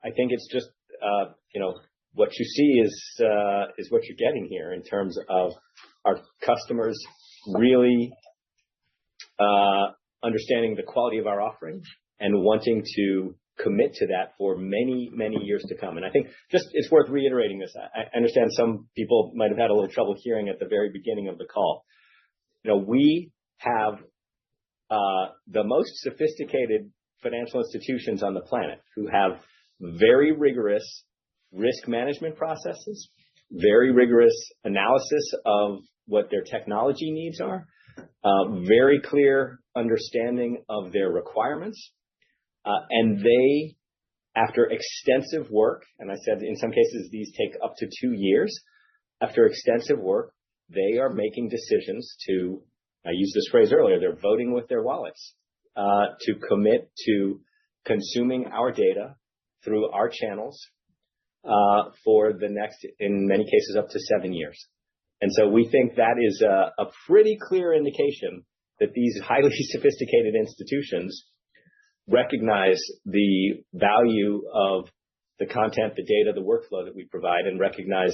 I think it's just, what you see is what you're getting here in terms of our customers really understanding the quality of our offering and wanting to commit to that for many, many years to come. And I think just it's worth reiterating this. I understand some people might have had a little trouble hearing at the very beginning of the call. We have the most sophisticated financial institutions on the planet who have very rigorous risk management processes, very rigorous analysis of what their technology needs are, very clear understanding of their requirements. And they, after extensive work, and I said in some cases these take up to 2 years, after extensive work, they are making decisions to, I used this phrase earlier, they're voting with their wallets to commit to consuming our data through our channels for the next, in many cases, up to 7 years. And so we think that is a pretty clear indication that these highly sophisticated institutions recognize the value of the content, the data, the workflow that we provide, and recognize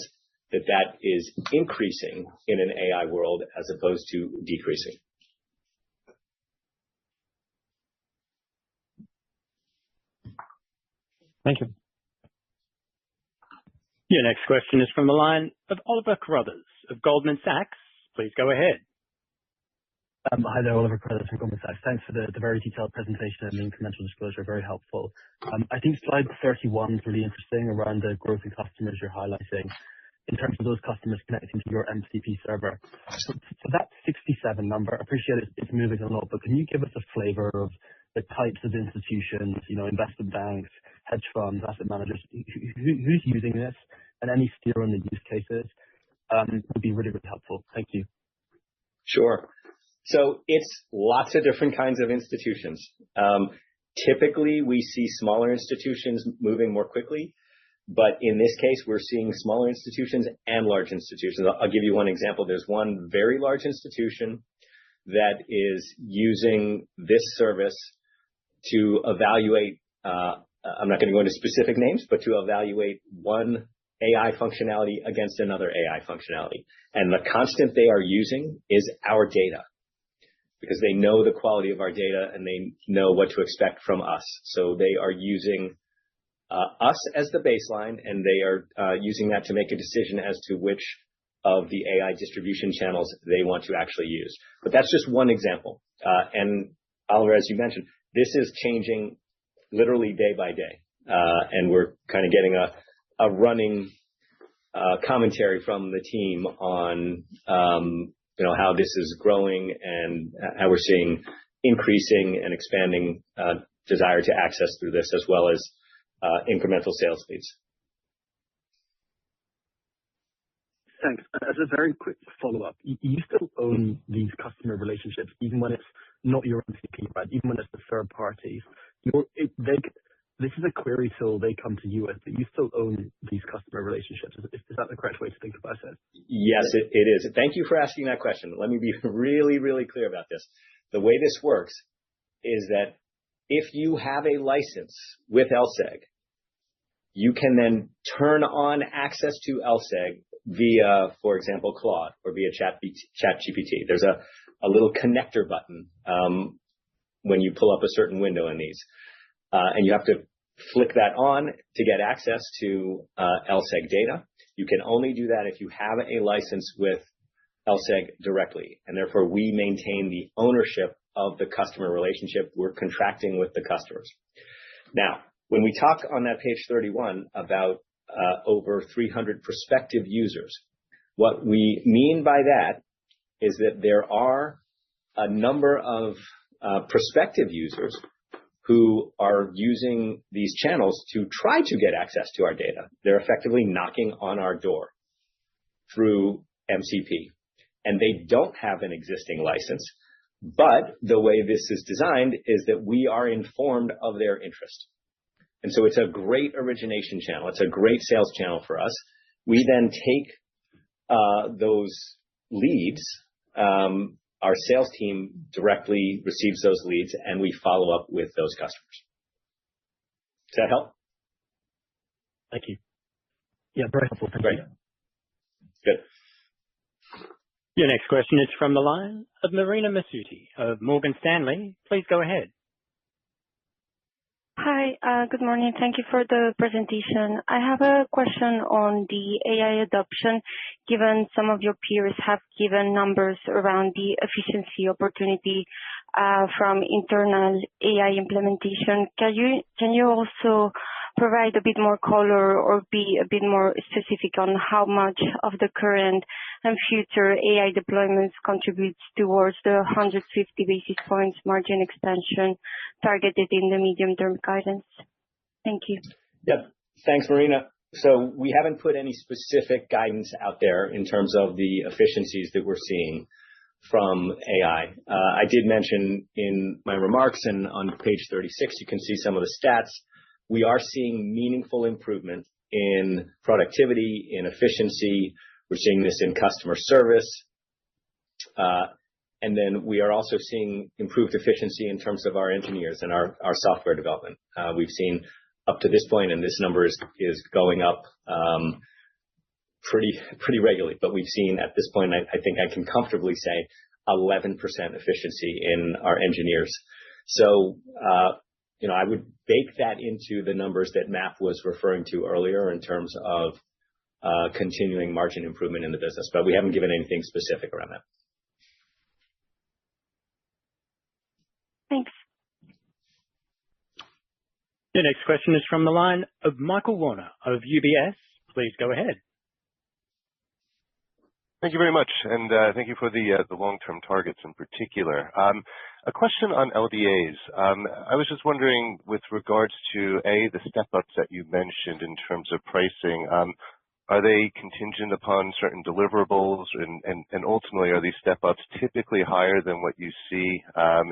that that is increasing in an AI world as opposed to decreasing. Thank you. Your next question is from the line of Oliver Carruthers of Goldman Sachs. Please go ahead. Hi there, Oliver Carruthers from Goldman Sachs. Thanks for the very detailed presentation and the incremental disclosure. Very helpful. I think slide 31 is really interesting around the growth in customers you're highlighting in terms of those customers connecting to your MCP server. So that 67 number, I appreciate it's moving a lot, but can you give us a flavor of the types of institutions, investment banks, hedge funds, asset managers, who's using this, and any steer on the use cases would be really, really helpful. Thank you. Sure. So it's lots of different kinds of institutions. Typically, we see smaller institutions moving more quickly, but in this case, we're seeing smaller institutions and large institutions. I'll give you one example. There's one very large institution that is using this service to evaluate, I'm not going to go into specific names, but to evaluate one AI functionality against another AI functionality. And the constant they are using is our data, because they know the quality of our data and they know what to expect from us. So they are using us as the baseline, and they are using that to make a decision as to which of the AI distribution channels they want to actually use. But that's just one example. And Oliver, as you mentioned, this is changing literally day by day. And we're kind of getting a running commentary from the team on how this is growing and how we're seeing increasing and expanding desire to access through this, as well as incremental sales leads. Thanks. As a very quick follow-up, you still own these customer relationships, even when it's not your MCP, right? Even when it's the third parties. This is a query tool they come to you with, but you still own these customer relationships. Is that the correct way to think about it? Yes, it is. Thank you for asking that question. Let me be really, really clear about this. The way this works is that if you have a license with LSEG, you can then turn on access to LSEG via, for example, Claude or via ChatGPT. There's a little connector button when you pull up a certain window in these. And you have to flick that on to get access to LSEG data. You can only do that if you have a license with LSEG directly. And therefore, we maintain the ownership of the customer relationship. We're contracting with the customers. Now, when we talk on that page 31 about over 300 prospective users, what we mean by that is that there are a number of prospective users who are using these channels to try to get access to our data. They're effectively knocking on our door through MCP. And they don't have an existing license. But the way this is designed is that we are informed of their interest. And so it's a great origination channel. It's a great sales channel for us. We then take those leads. Our sales team directly receives those leads, and we follow up with those customers. Does that help? Thank you. Yeah, very helpful. Thank you. Good. Your next question is from the line of Marina Masuti of Morgan Stanley. Please go ahead. Hi, good morning. Thank you for the presentation. I have a question on the AI adoption. Given some of your peers have given numbers around the efficiency opportunity from internal AI implementation, can you also provide a bit more color or be a bit more specific on how much of the current and future AI deployments contributes towards the 150 basis points margin expansion targeted in the medium-term guidance? Thank you. Yeah. Thanks, Marina. So we haven't put any specific guidance out there in terms of the efficiencies that we're seeing from AI. I did mention in my remarks, and on page 36, you can see some of the stats. We are seeing meaningful improvement in productivity, in efficiency. We're seeing this in customer service. And then we are also seeing improved efficiency in terms of our engineers and our software development. We've seen up to this point, and this number is going up pretty regularly, but we've seen at this point, I think I can comfortably say 11% efficiency in our engineers. So, I would bake that into the numbers that Map was referring to earlier in terms of continuing margin improvement in the business, but we haven't given anything specific around that. Thanks. The next question is from the line of Michael Werner of UBS. Please go ahead. Thank you very much, and thank you for the long-term targets in particular. A question on LDAs. I was just wondering, with regards to the step-ups that you mentioned in terms of pricing, are they contingent upon certain deliverables, and ultimately, are these step-ups typically higher than what you see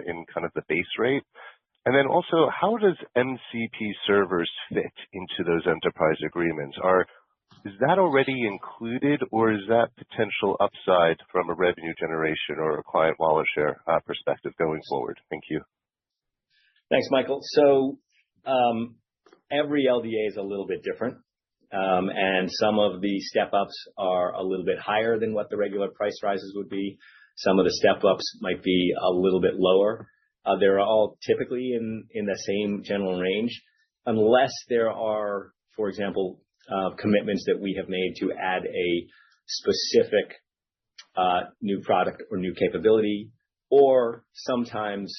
in kind of the base rate? And then also, how does MCP servers fit into those enterprise agreements? Is that already included, or is that potential upside from a revenue generation or a client wallet share perspective going forward? Thank you. Thanks, Michael. So every LDA is a little bit different, and some of the step-ups are a little bit higher than what the regular price rises would be. Some of the step-ups might be a little bit lower. They're all typically in the same general range, unless there are, for example, commitments that we have made to add a specific new product or new capability, or sometimes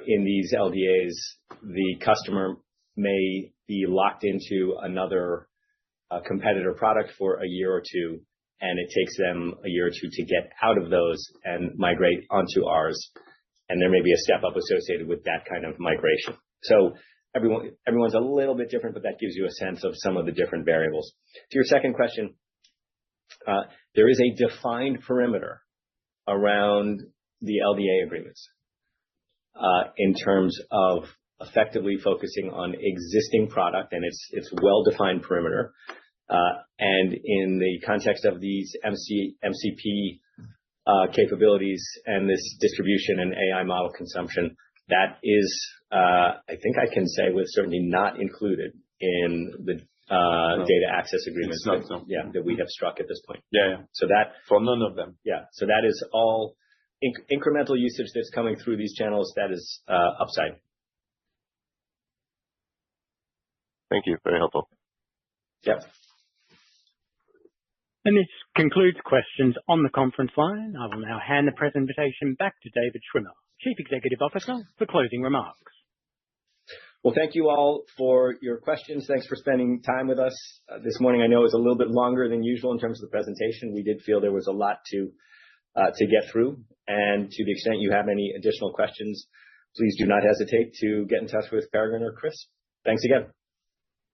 in these LDAs, the customer may be locked into another competitor product for a year or two, and it takes them a year or two to get out of those and migrate onto ours. And there may be a step-up associated with that kind of migration. So everyone's a little bit different, but that gives you a sense of some of the different variables. To your second question, there is a defined perimeter around the LDA agreements in terms of effectively focusing on existing product, and it's well-defined perimeter. And in the context of these MCP capabilities and this distribution and AI model consumption, that is, I think I can say with certainty, not included in the data access agreements that we have struck at this point. Yeah. So that for none of them. Yeah. So that is all incremental usage that's coming through these channels. That is upside. Thank you. Very helpful. Yep. And this concludes questions on the conference line. I will now hand the presentation back to David Schwimmer, Chief Executive Officer, for closing remarks. Well, thank you all for your questions. Thanks for spending time with us this morning. I know it was a little bit longer than usual in terms of the presentation. We did feel there was a lot to get through. And to the extent you have any additional questions, please do not hesitate to get in touch with Peregrine or Chris. Thanks again.